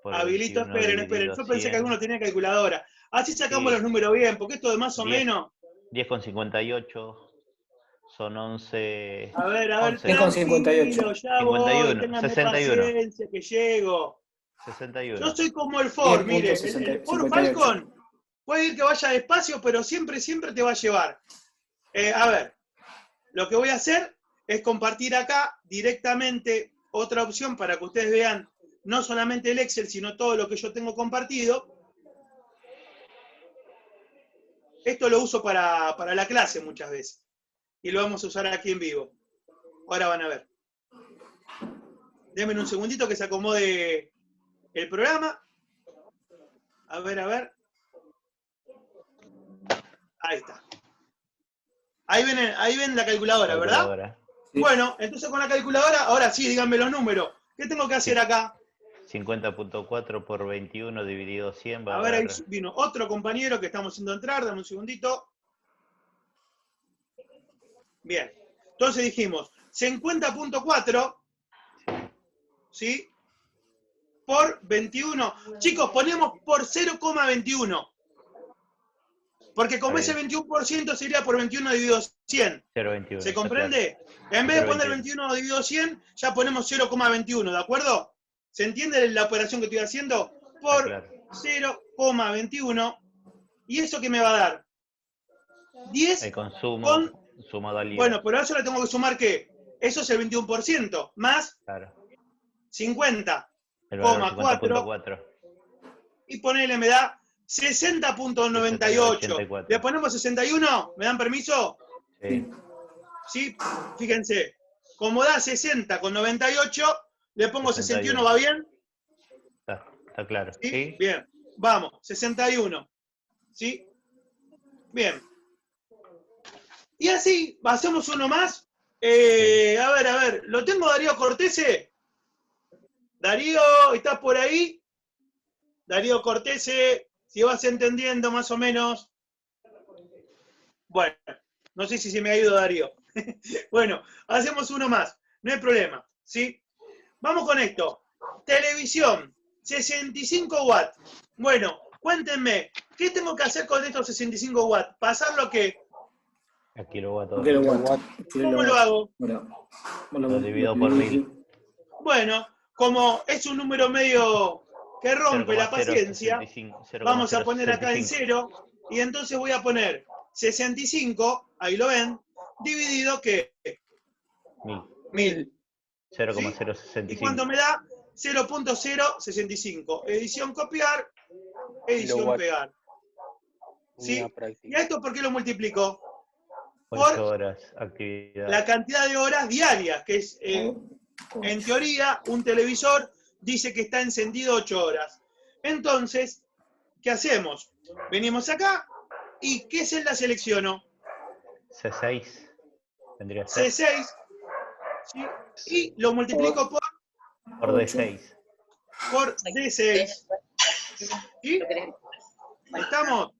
habilito, esperen. Yo pensé que alguno tenía calculadora. Así sacamos los números bien, porque esto de más o menos... 10,58 son 11... A ver, 10,58. tranquilo, ya 51, voy, ténganme 61. paciencia que llego. 61. Yo soy como el Ford, mire, el Ford 58. Falcon puede ir que vaya despacio, pero siempre te va a llevar. A ver, lo que voy a hacer es compartir acá directamente otra opción para que ustedes vean no solamente el Excel, sino todo lo que yo tengo compartido. Esto lo uso para la clase muchas veces. Y lo vamos a usar aquí en vivo. Ahora van a ver. Denme un segundito que se acomode el programa. A ver. Ahí está. Ahí ven la calculadora, ¿verdad? Sí. Bueno, entonces con la calculadora, ahora sí, díganme los números. ¿Qué tengo que hacer acá? 50.4 por 21 dividido 100 va A a ver, ahí dar... vino otro compañero que estamos haciendo entrar, dame un segundito. Bien, entonces dijimos 50.4, ¿sí? Por 21. Chicos, ponemos por 0,21. Porque como ese 21% sería por 21 dividido 100. 0,21. ¿Se comprende? En vez de poner 21 dividido 100, ya ponemos 0,21, ¿de acuerdo? ¿Se entiende la operación que estoy haciendo? Por 0,21. ¿Y eso qué me va a dar? 10 el consumo con... sumado al IVA. Bueno, pero a eso le tengo que sumar ¿qué? Eso es el 21%, más 50,4. Y ponele, me da 60.98. ¿Le ponemos 61? ¿Me dan permiso? Sí. Sí, fíjense. Como da 60 con 98, le pongo 61, ¿va bien? Está claro. ¿Sí? ¿Sí? Bien. Vamos, 61. ¿Sí? Bien. Y así, hacemos uno más. A ver, ¿lo tengo Darío Cortese? Darío, ¿estás por ahí? Darío Cortese, si vas entendiendo más o menos. Bueno, no sé si se me ha ido Darío. Bueno, hacemos uno más, no hay problema, ¿sí? Vamos con esto. Televisión, 65 watts. Bueno, cuéntenme, ¿qué tengo que hacer con estos 65 watts? ¿Pasarlo a qué? A kilowatt hora. ¿Cómo lo hago? Bueno, Lo divido por 1000. Bueno, como es un número medio que rompe la paciencia, vamos a poner acá en 0, y entonces voy a poner 65, ahí lo ven, dividido ¿qué? 1000. 0,065. ¿Y cuánto me da? 0.065. Edición copiar, edición pegar. ¿Sí? ¿Y a esto por qué lo multiplico? 8 horas actividad. La cantidad de horas diarias, que es, en teoría, un televisor dice que está encendido 8 horas. Entonces, ¿qué hacemos? Venimos acá, ¿y qué celda selecciono? C6. Vendría a ser C6, ¿sí? Y lo multiplico por D6. D6. ¿Sí? ¿Estamos?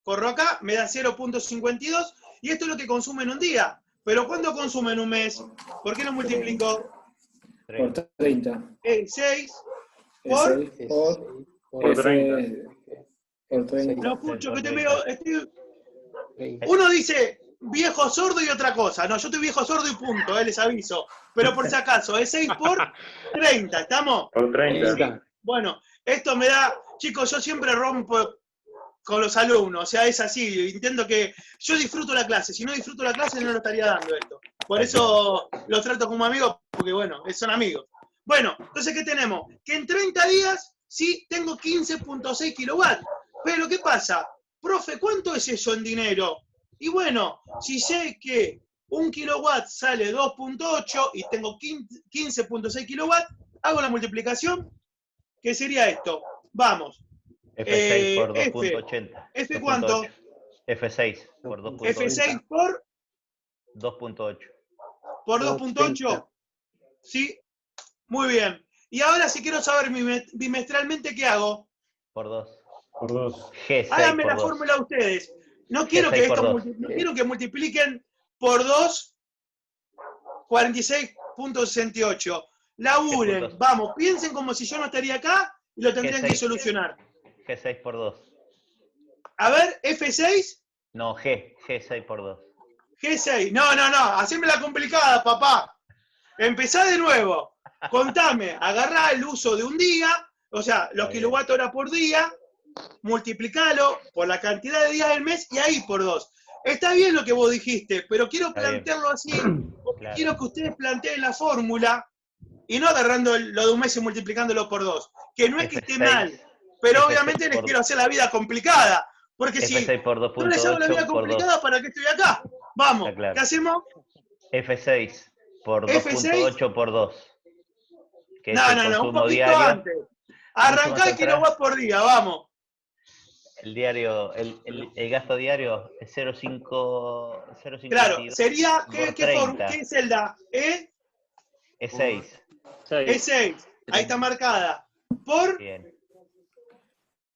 Corro acá, me da 0.52, y esto es lo que consume en un día. Pero ¿cuánto consume en un mes? ¿Por qué lo multiplico? Por 30. 6 por... Por 30. Por 30. No escucho, que te veo... Uno dice viejo sordo y otra cosa. No, yo estoy viejo sordo y punto, les aviso. Pero por si acaso, es 6 por 30, ¿estamos? Por 30. Sí. Bueno, esto me da... Chicos, yo siempre rompo con los alumnos, o sea, es así. Intento que... Yo disfruto la clase. Si no disfruto la clase, no lo estaría dando esto. Por eso los trato como amigos, porque bueno, son amigos. Bueno, entonces, ¿qué tenemos? Que en 30 días, sí, tengo 15.6 kilowatts. Pero, ¿qué pasa? Profe, ¿cuánto es eso en dinero? Y bueno, si sé que 1 kilowatt sale 2.8 y tengo 15.6 kilowatts, hago la multiplicación, ¿qué sería esto? Vamos. F6 por 2.80. ¿F cuánto? F6 por 2.8. F6 por 2.8. por 2.8. Sí, muy bien. Y ahora si quiero saber bimestralmente, ¿qué hago? Por 2. Por 2. G6 Háganme por la 2. fórmula ustedes. No quiero G6 que por esto 2. no quiero que multipliquen por 2 46.68. Laburen, G6. vamos, piensen como si yo no estaría acá y lo tendrían que G6. solucionar. G6 por 2. A ver, F6, No, G6 por 2. G6. No, haceme la complicada, papá. Empezá de nuevo. Contame, agarrá el uso de un día, o sea, los kilowatt-hora por día, multiplicalo por la cantidad de días del mes y ahí por 2. Está bien lo que vos dijiste, pero quiero plantearlo así, porque quiero que ustedes planteen la fórmula y no agarrando lo de un mes y multiplicándolo por 2. Que no es que esté mal, pero obviamente les quiero hacer la vida complicada. Porque si no les hago la vida complicada, ¿para qué estoy acá? Vamos, ¿qué hacemos? F6 por 2.8 por 2. Que no, es el un consumo poquito diario. antes. Arrancá el kilowatt por día, vamos. El diario, el gasto diario es 0.5. Claro, sería, ¿qué celda? E6. E6, ahí está marcada. ¿Por? Bien.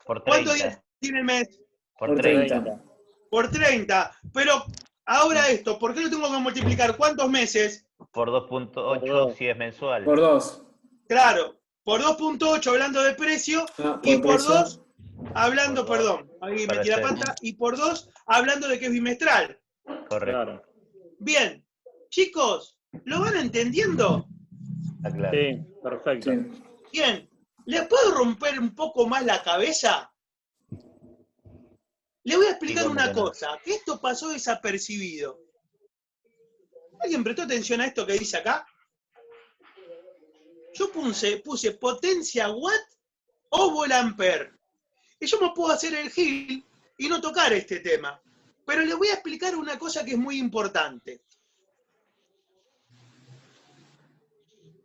Por 30. ¿Cuántos días tiene el mes? Por 30. Por 30. Pero ahora esto, ¿por qué lo tengo que multiplicar? ¿Cuántos meses? Por 2.8 si es mensual. Por 2. Claro, por 2.8 hablando de precio y por 2 hablando, perdón, ahí metí la pata, y por 2 hablando de que es bimestral. Correcto. Bien, chicos, ¿lo van entendiendo? Está claro. Sí, perfecto. Sí. Bien, ¿les puedo romper un poco más la cabeza? Le voy a explicar una cosa, que esto pasó desapercibido. ¿Alguien prestó atención a esto que dice acá? Yo puse potencia watt o volampere. Y yo me puedo hacer el gil y no tocar este tema. Pero les voy a explicar una cosa que es muy importante.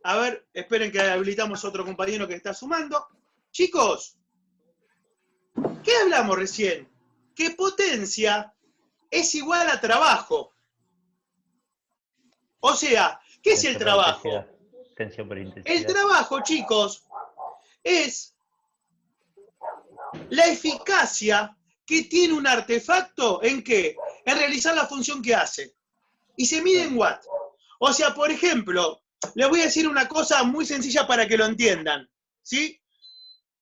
A ver, esperen que habilitamos a otro compañero que está sumando. Chicos, ¿qué hablamos recién? Que potencia es igual a trabajo. O sea, ¿qué es el trabajo? Tensión por intensidad. El trabajo, chicos, es la eficacia que tiene un artefacto ¿en qué? En realizar la función que hace. Y se mide en watts. O sea, por ejemplo, les voy a decir una cosa muy sencilla para que lo entiendan. ¿Sí?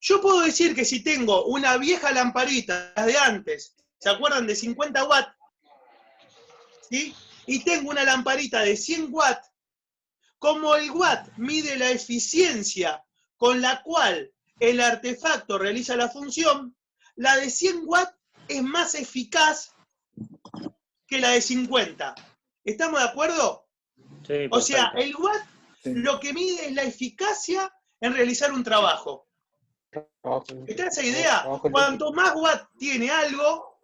Yo puedo decir que si tengo una vieja lamparita de antes, ¿se acuerdan de 50 watts? ¿Sí? Y tengo una lamparita de 100 watts, como el watt mide la eficiencia con la cual el artefacto realiza la función, la de 100 watts es más eficaz que la de 50. ¿Estamos de acuerdo? Sí, o sea, el watt lo que mide es la eficacia en realizar un trabajo. ¿Está esa idea? Cuanto más watt tiene algo,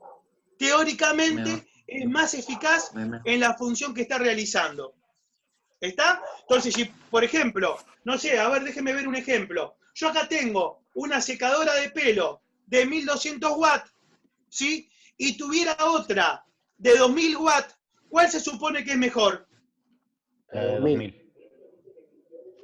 teóricamente es más eficaz en la función que está realizando. ¿Está? Entonces, si, por ejemplo, no sé, a ver, déjenme ver un ejemplo. yo acá tengo una secadora de pelo de 1200 watts, ¿sí? Y tuviera otra de 2000 watts, ¿cuál se supone que es mejor? La de 2000.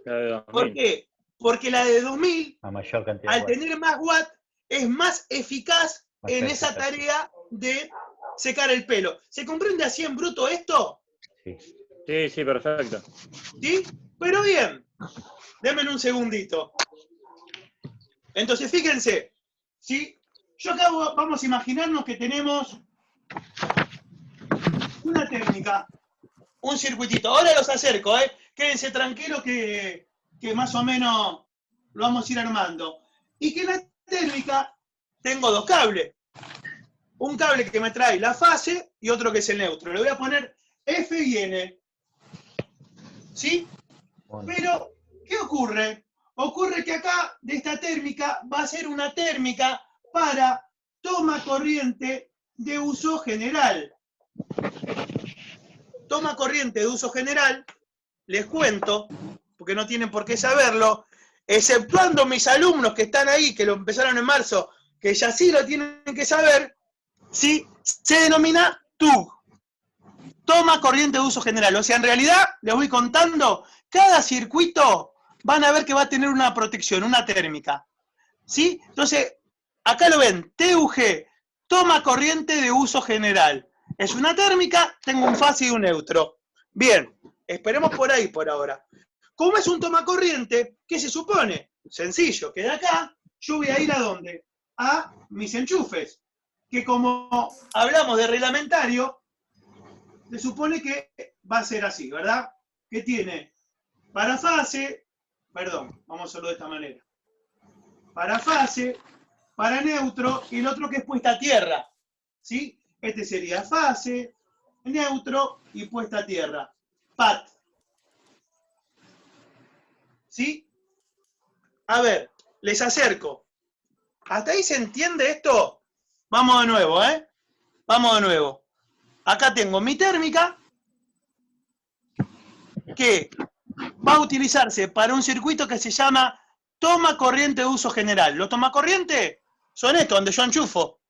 La de 2000. ¿Por qué? Porque la de 2000, A mayor cantidad al de watts. tener más watts, es más eficaz Más en eficaz. esa tarea de secar el pelo. ¿Se comprende así en bruto esto? Sí. Sí, sí, perfecto. ¿Sí? Pero bien, denme un segundito. Entonces, fíjense, ¿sí? Yo acá vamos a imaginarnos que tenemos una técnica, un circuitito. Ahora los acerco, ¿eh? Quédense tranquilos que más o menos lo vamos a ir armando. Y que en la técnica tengo dos cables. Un cable que me trae la fase y otro que es el neutro. Le voy a poner F y N. ¿Sí? Bueno. Pero, ¿qué ocurre? Ocurre que acá, de esta térmica, va a ser una térmica para toma corriente de uso general. Toma corriente de uso general, les cuento, porque no tienen por qué saberlo, exceptuando mis alumnos que están ahí, que lo empezaron en marzo, que ya sí lo tienen que saber, ¿sí? Se denomina TUG. Toma corriente de uso general. O sea, en realidad, les voy contando, cada circuito van a ver que va a tener una protección, una térmica. ¿Sí? Entonces, acá lo ven, TUG, toma corriente de uso general. Es una térmica, tengo un fase y un neutro. Bien, esperemos por ahí por ahora. Como es un toma corriente, ¿qué se supone? Sencillo, que de acá yo voy a ir ¿a dónde? A mis enchufes. Que como hablamos de reglamentario, se supone que va a ser así, ¿verdad? Que tiene para fase, perdón, vamos a hacerlo de esta manera. Para fase, para neutro, y el otro que es puesta a tierra. ¿Sí? Este sería fase, neutro y puesta a tierra. PAT. ¿Sí? A ver, les acerco. ¿Hasta ahí se entiende esto? Vamos de nuevo, ¿eh? Vamos de nuevo. Acá tengo mi térmica, que va a utilizarse para un circuito que se llama toma corriente de uso general. Los tomacorriente son estos, donde yo enchufo.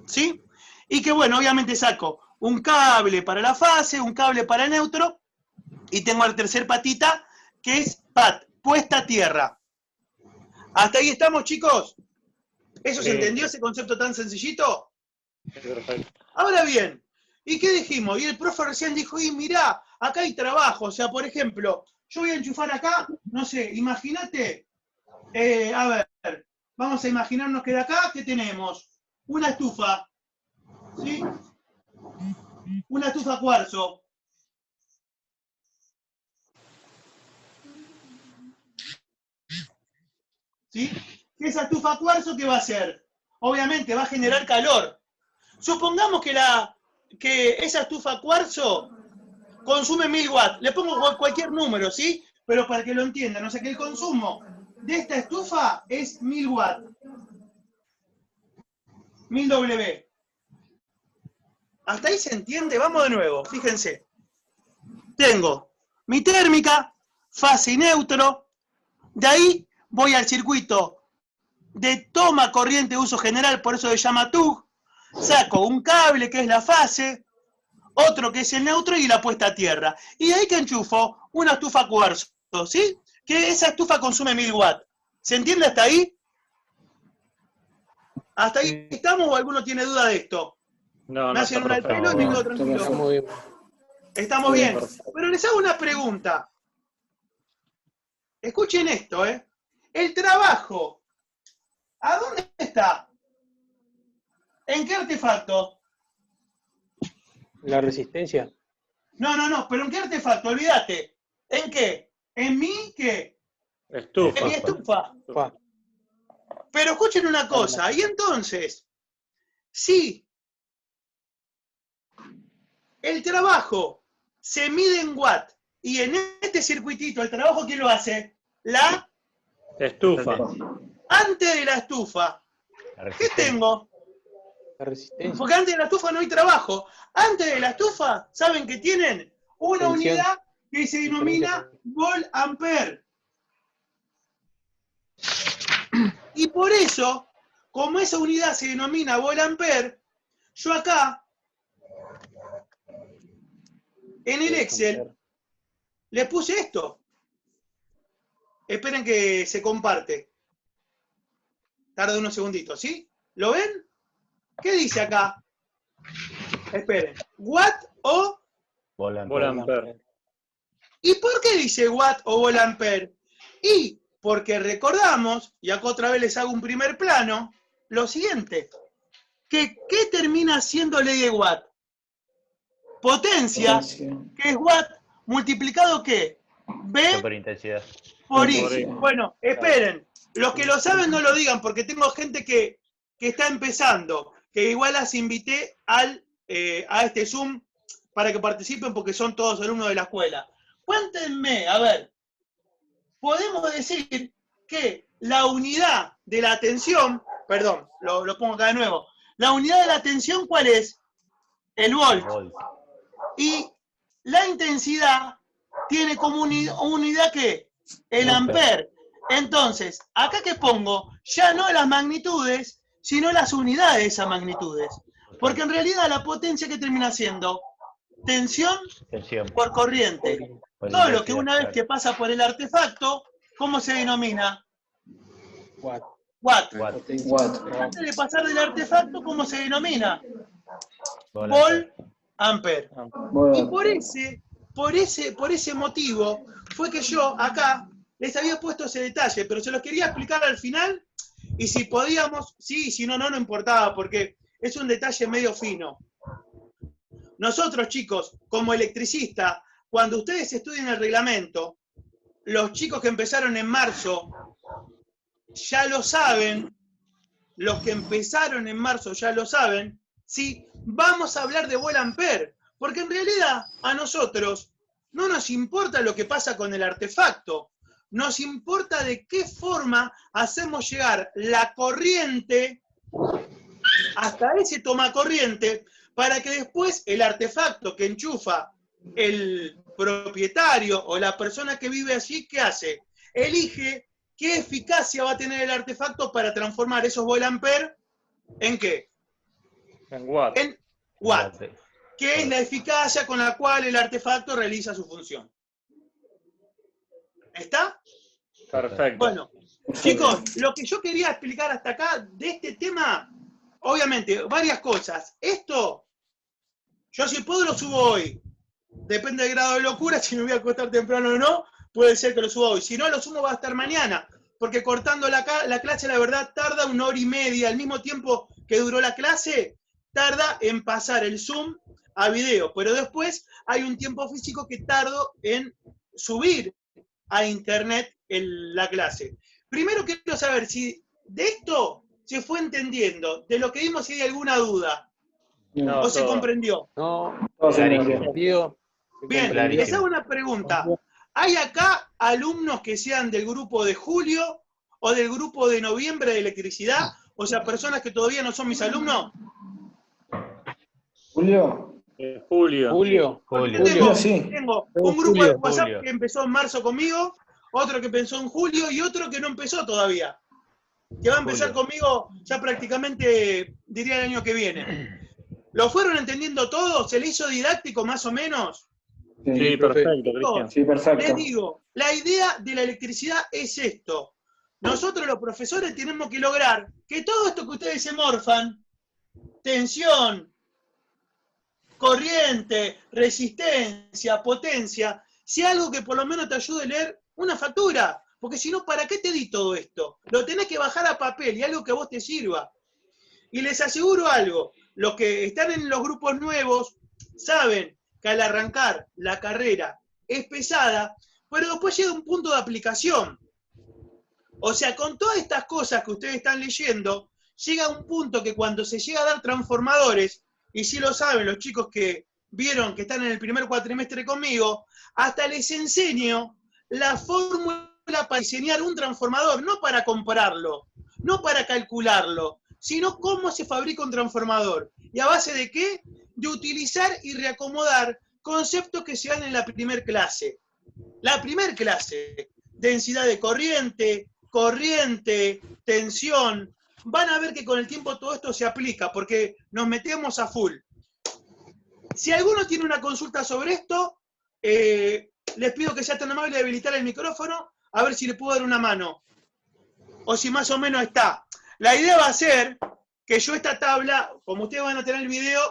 ¿Sí? Y que bueno, obviamente saco un cable para la fase, un cable para el neutro, y tengo la tercer patita, que es PAT, puesta a tierra. ¿Hasta ahí estamos, chicos? ¿Eso se entendió, ese concepto tan sencillito? Perfecto. Ahora bien, ¿y qué dijimos? Y el profe recién dijo, y mirá, acá hay trabajo. O sea, por ejemplo, yo voy a enchufar acá, no sé, imagínate, a ver, vamos a imaginarnos que de acá, ¿qué tenemos? Una estufa, ¿sí? Una estufa cuarzo. ¿Sí? Esa estufa cuarzo, ¿qué va a hacer? Obviamente va a generar calor. Supongamos que esa estufa cuarzo consume 1000 watts. Le pongo cualquier número, ¿sí? Pero para que lo entiendan, o sea que el consumo de esta estufa es 1000 watts. 1000 W. ¿Hasta ahí se entiende? Vamos de nuevo, fíjense. Tengo mi térmica, fase y neutro. De ahí voy al circuito de toma corriente de uso general, por eso se llama TUG. Saco un cable que es la fase, otro que es el neutro y la puesta a tierra. Y de ahí que enchufo una estufa cuarzo, ¿sí? Que esa estufa consume 1000 watts. ¿Se entiende hasta ahí? ¿Hasta ahí estamos o alguno tiene duda de esto? No, Me no, hacen está una al perfecto. pelo y me quedo tranquilo. Estamos bien. Estamos bien. Pero les hago una pregunta. Escuchen esto, ¿eh? El trabajo, ¿a dónde está? ¿En qué artefacto? La resistencia. No, pero ¿en qué artefacto? Olvídate. ¿En qué? ¿En mi qué? Estufa. En mi estufa. Fa. Pero escuchen una cosa, y entonces, si el trabajo se mide en watt, y en este circuitito el trabajo, ¿quién lo hace? La Estufa. antes de la estufa. ¿Qué tengo? La resistencia. Porque antes de la estufa no hay trabajo. Antes de la estufa, ¿saben qué tienen? Una Tensión. unidad que se denomina volt ampere. Y por eso, como esa unidad se denomina volt-ampere, yo acá, en el Excel, le puse esto. Esperen que se comparte. Tarda unos segunditos, ¿sí? ¿Lo ven? ¿Qué dice acá? Esperen. ¿Watt o? Volt-ampere. ¿Y por qué dice watt o volt-ampere? Y porque recordamos, y acá otra vez les hago un primer plano, lo siguiente. ¿Qué termina siendo ley de Watt? Potencia, que es Watt, multiplicado ¿qué? B Por intensidad. por I. Por I. Bueno, esperen. Los que lo saben no lo digan, porque tengo gente que está empezando, que igual las invité a este Zoom para que participen porque son todos alumnos de la escuela. Cuéntenme, a ver, podemos decir que la unidad de la tensión, perdón, lo pongo acá de nuevo, la unidad de la tensión, ¿cuál es? El volt. Y la intensidad tiene como unidad ¿qué? El ampere. Entonces, acá que pongo, ya no las magnitudes, sino las unidades de esas magnitudes. Porque en realidad la potencia que termina siendo tensión por corriente. Todo lo que una vez que pasa por el artefacto, ¿cómo se denomina? Watt. Watt. Watt. Antes de pasar del artefacto, ¿cómo se denomina? Volt ampere. Y por ese motivo fue que yo acá les había puesto ese detalle, pero se los quería explicar al final, y si podíamos, sí, si no, no importaba, porque es un detalle medio fino. Nosotros, chicos, como electricista, cuando ustedes estudien el reglamento, los chicos que empezaron en marzo ya lo saben, los que empezaron en marzo ya lo saben, ¿sí? Vamos a hablar de volt-ampere, porque en realidad a nosotros no nos importa lo que pasa con el artefacto, nos importa de qué forma hacemos llegar la corriente hasta ese tomacorriente para que después el artefacto que enchufa el propietario o la persona que vive allí, ¿qué hace? Elige qué eficacia va a tener el artefacto para transformar esos volt-ampere ¿en qué? En watt. En watt, que es la eficacia con la cual el artefacto realiza su función. ¿Está? Perfecto. Bueno, chicos, lo que yo quería explicar hasta acá de este tema, obviamente, varias cosas. Esto, yo si puedo lo subo hoy. Depende del grado de locura, si me voy a acostar temprano o no, puede ser que lo suba hoy. Si no, lo sumo va a estar mañana, porque cortando la clase, la verdad, tarda 1 hora y media, al mismo tiempo que duró la clase, tarda en pasar el Zoom a video, pero después hay un tiempo físico que tardo en subir a internet la clase. Primero quiero saber si de esto se fue entendiendo, de lo que vimos, si hay alguna duda, No, o se todo. comprendió. No, Clarísimo. Bien, Clarísimo. les hago una pregunta. ¿Hay acá alumnos que sean del grupo de julio o del grupo de noviembre de electricidad? O sea, personas que todavía no son mis alumnos. Julio. Julio. Julio. Porque Julio, sí. tengo un grupo de Julio. WhatsApp Julio. que empezó en marzo conmigo, otro que empezó en julio y otro que no empezó todavía. Que va a empezar Julio. conmigo ya prácticamente, diría, el año que viene. ¿Lo fueron entendiendo todo? ¿Se le hizo didáctico más o menos? Sí, perfecto, Cristian. Sí, perfecto. Les digo, la idea de la electricidad es esto. Nosotros los profesores tenemos que lograr que todo esto que ustedes se morfan, tensión, corriente, resistencia, potencia, sea algo que por lo menos te ayude a leer una factura. Porque si no, ¿para qué te di todo esto? Lo tenés que bajar a papel y algo que a vos te sirva. Y les aseguro algo, los que están en los grupos nuevos saben que al arrancar la carrera es pesada, pero después llega un punto de aplicación. O sea, con todas estas cosas que ustedes están leyendo, llega un punto que cuando se llega a dar transformadores, y si lo saben los chicos que vieron que están en el primer cuatrimestre conmigo, hasta les enseño la fórmula para diseñar un transformador, no para comprarlo, no para calcularlo, sino cómo se fabrica un transformador. ¿Y a base de qué? De utilizar y reacomodar conceptos que se dan en la primer clase. La primer clase, densidad de corriente, corriente, tensión, van a ver que con el tiempo todo esto se aplica, porque nos metemos a full. Si alguno tiene una consulta sobre esto, les pido que sea tan amable de habilitar el micrófono, a ver si le puedo dar una mano. O si más o menos está. La idea va a ser que yo esta tabla, como ustedes van a tener el video,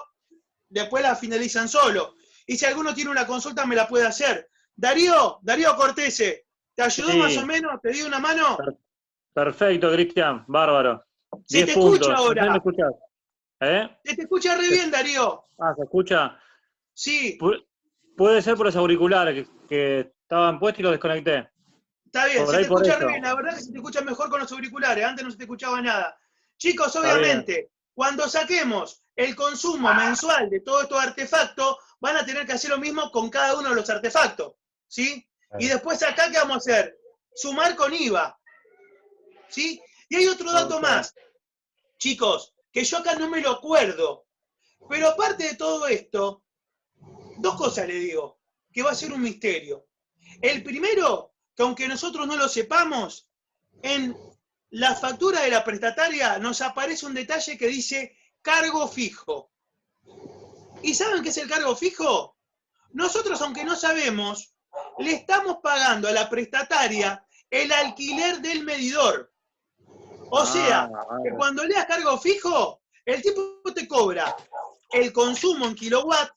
después la finalizan solo. Y si alguno tiene una consulta, me la puede hacer. Darío Cortese, ¿te ayudó Sí. más o menos? ¿Te di una mano? Perfecto, Cristian, bárbaro. Se 10 te puntos. escucha ahora. ¿Me escuchás? Se te escucha re bien, Darío. Ah, ¿se escucha? Sí, Puede ser por los auriculares que estaban puestos y los desconecté. está bien, Por se ahí, te por escucha eso. re bien. La verdad que se te escucha mejor con los auriculares. Antes no se te escuchaba nada. Chicos, Está obviamente, cuando saquemos el consumo mensual de todos estos artefactos, van a tener que hacer lo mismo con cada uno de los artefactos. ¿Sí? Y después acá, ¿qué vamos a hacer? Sumar con IVA. ¿Sí? Y hay otro dato más, chicos, que yo acá no me lo acuerdo. Pero aparte de todo esto, dos cosas le digo, que va a ser un misterio. El primero, que aunque nosotros no lo sepamos, en la factura de la prestataria nos aparece un detalle que dice cargo fijo. ¿Y saben qué es el cargo fijo? Nosotros, aunque no sabemos, le estamos pagando a la prestataria el alquiler del medidor. O sea, que cuando le das cargo fijo, el tipo te cobra el consumo en kilowatt,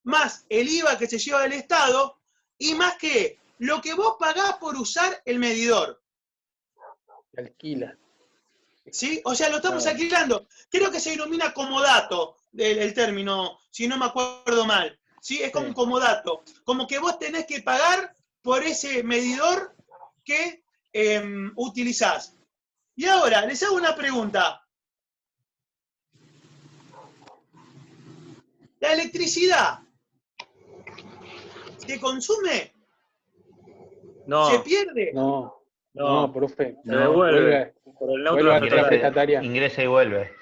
más el IVA que se lleva del Estado, y más que lo que vos pagás por usar el medidor. Alquila. ¿Sí? O sea, lo estamos alquilando. Creo que se denomina comodato el término, si no me acuerdo mal. ¿Sí? Es como un comodato. Como que vos tenés que pagar por ese medidor que utilizás. Y ahora, les hago una pregunta. ¿La electricidad se consume? No, ¿Se pierde? No, profe. se devuelve. Por el neutro Vuelve de a la prestataria. Ingresa y vuelve.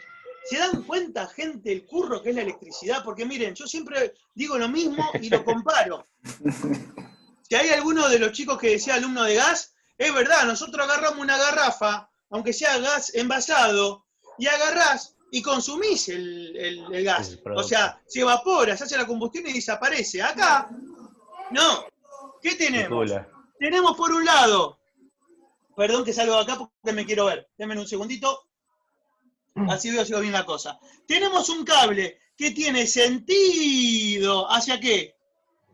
¿Se dan cuenta, gente, el curro que es la electricidad? Porque miren, yo siempre digo lo mismo y lo comparo. Si hay alguno de los chicos que decía alumno de gas, es verdad, nosotros agarramos una garrafa, aunque sea gas envasado, y agarrás y consumís el gas. O sea, se evapora, se hace la combustión y desaparece. Acá, no. ¿Qué tenemos? Circula. Tenemos por un lado, perdón que salgo de acá porque me quiero ver, denme un segundito, así veo si veo bien la cosa. Tenemos un cable que tiene sentido, ¿hacia qué?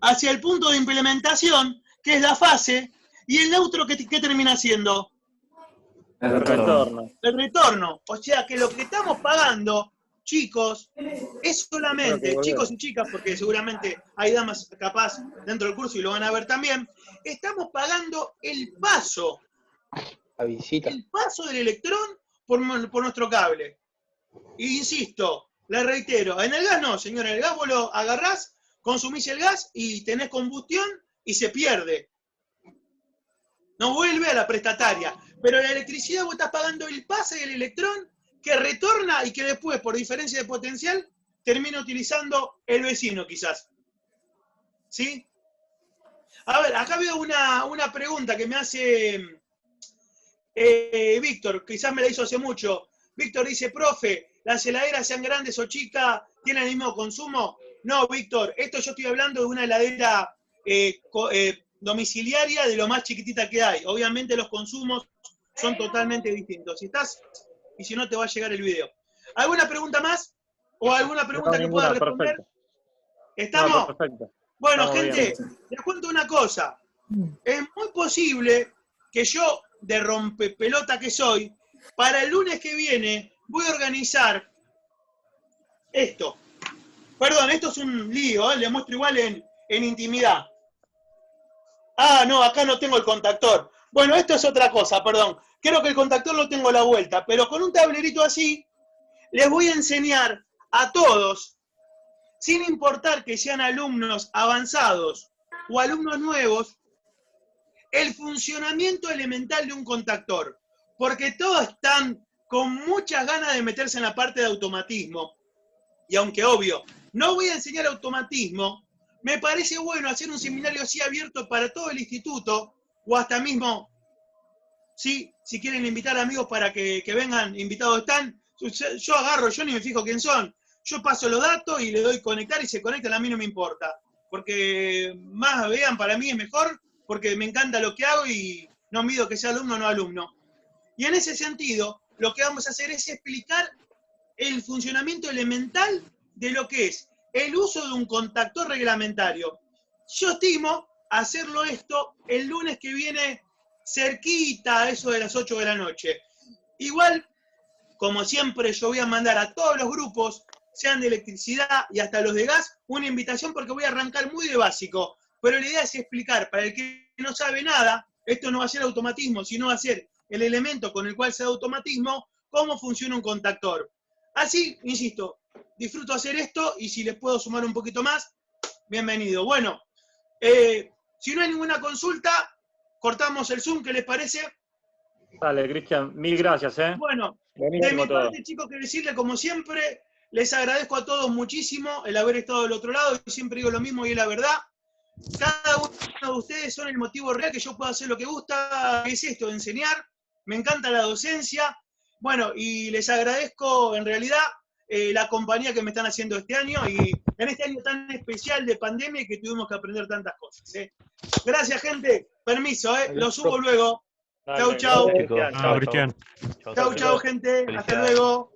Hacia el punto de implementación, que es la fase, y el neutro, ¿qué termina siendo? El retorno. El retorno. O sea que lo que estamos pagando, chicos, es solamente, chicos y chicas, porque seguramente hay damas capaz dentro del curso y lo van a ver también, estamos pagando el paso. La visita. El paso del electrón por nuestro cable. Y insisto, le reitero, en el gas no, señora, en el gas vos lo agarrás, consumís el gas y tenés combustión y se pierde. No vuelve a la prestataria. Pero la electricidad vos estás pagando el pase del electrón que retorna y que después, por diferencia de potencial, termina utilizando el vecino quizás. ¿Sí? A ver, acá veo una pregunta que me hace Víctor, quizás me la hizo hace mucho. Víctor dice, profe, ¿las heladeras sean grandes o chicas tienen el mismo consumo? No, Víctor, esto yo estoy hablando de una heladera domiciliaria de lo más chiquitita que hay. Obviamente los consumos son totalmente distintos. Si estás, y si no te va a llegar el video. ¿Alguna pregunta más? ¿O alguna pregunta que pueda responder? Perfecto. ¿Estamos? No, perfecto. Bueno, Estamos gente, bien. les cuento una cosa. Es muy posible que yo, de rompepelota que soy, para el lunes que viene voy a organizar esto. Perdón, esto es un lío, les muestro igual en intimidad. Ah, no, acá no tengo el contactor. Bueno, esto es otra cosa, perdón. Creo que el contactor lo tengo a la vuelta, pero con un tablerito así, les voy a enseñar a todos, sin importar que sean alumnos avanzados o alumnos nuevos, el funcionamiento elemental de un contactor. Porque todos están con muchas ganas de meterse en la parte de automatismo. Y aunque obvio, no voy a enseñar automatismo, me parece bueno hacer un seminario así abierto para todo el instituto, o hasta mismo ¿sí? Si quieren invitar amigos para que vengan, invitados están. Yo agarro, yo ni me fijo quién son. Yo paso los datos y le doy conectar y se conectan, a mí no me importa. Porque más vean, para mí es mejor, porque me encanta lo que hago y no mido que sea alumno o no alumno. Y en ese sentido, lo que vamos a hacer es explicar el funcionamiento elemental de lo que es el uso de un contactor reglamentario. Yo estimo hacerlo esto el lunes que viene cerquita, a eso de las 8 de la noche. Igual, como siempre, yo voy a mandar a todos los grupos, sean de electricidad y hasta los de gas, una invitación porque voy a arrancar muy de básico. Pero la idea es explicar, para el que no sabe nada, esto no va a ser automatismo, sino va a ser el elemento con el cual se da automatismo, cómo funciona un contactor. Así, insisto, disfruto hacer esto y si les puedo sumar un poquito más, bienvenido. Bueno, si no hay ninguna consulta, cortamos el Zoom, ¿qué les parece? Dale, Cristian, mil gracias, ¿eh? Bueno, de Buenísimo mi todo. parte, chicos, que decirle, como siempre, les agradezco a todos muchísimo el haber estado del otro lado, y siempre digo lo mismo y es la verdad. Cada uno de ustedes son el motivo real que yo pueda hacer lo que gusta, que es esto, enseñar. Me encanta la docencia. Bueno, y les agradezco en realidad la compañía que me están haciendo este año y en este año tan especial de pandemia y que tuvimos que aprender tantas cosas. Gracias, gente. Permiso, lo subo luego. Dale, Chau, chau. gracias, Cristian. Chau, Chau, Cristian. Chau, chau, gente. Hasta luego.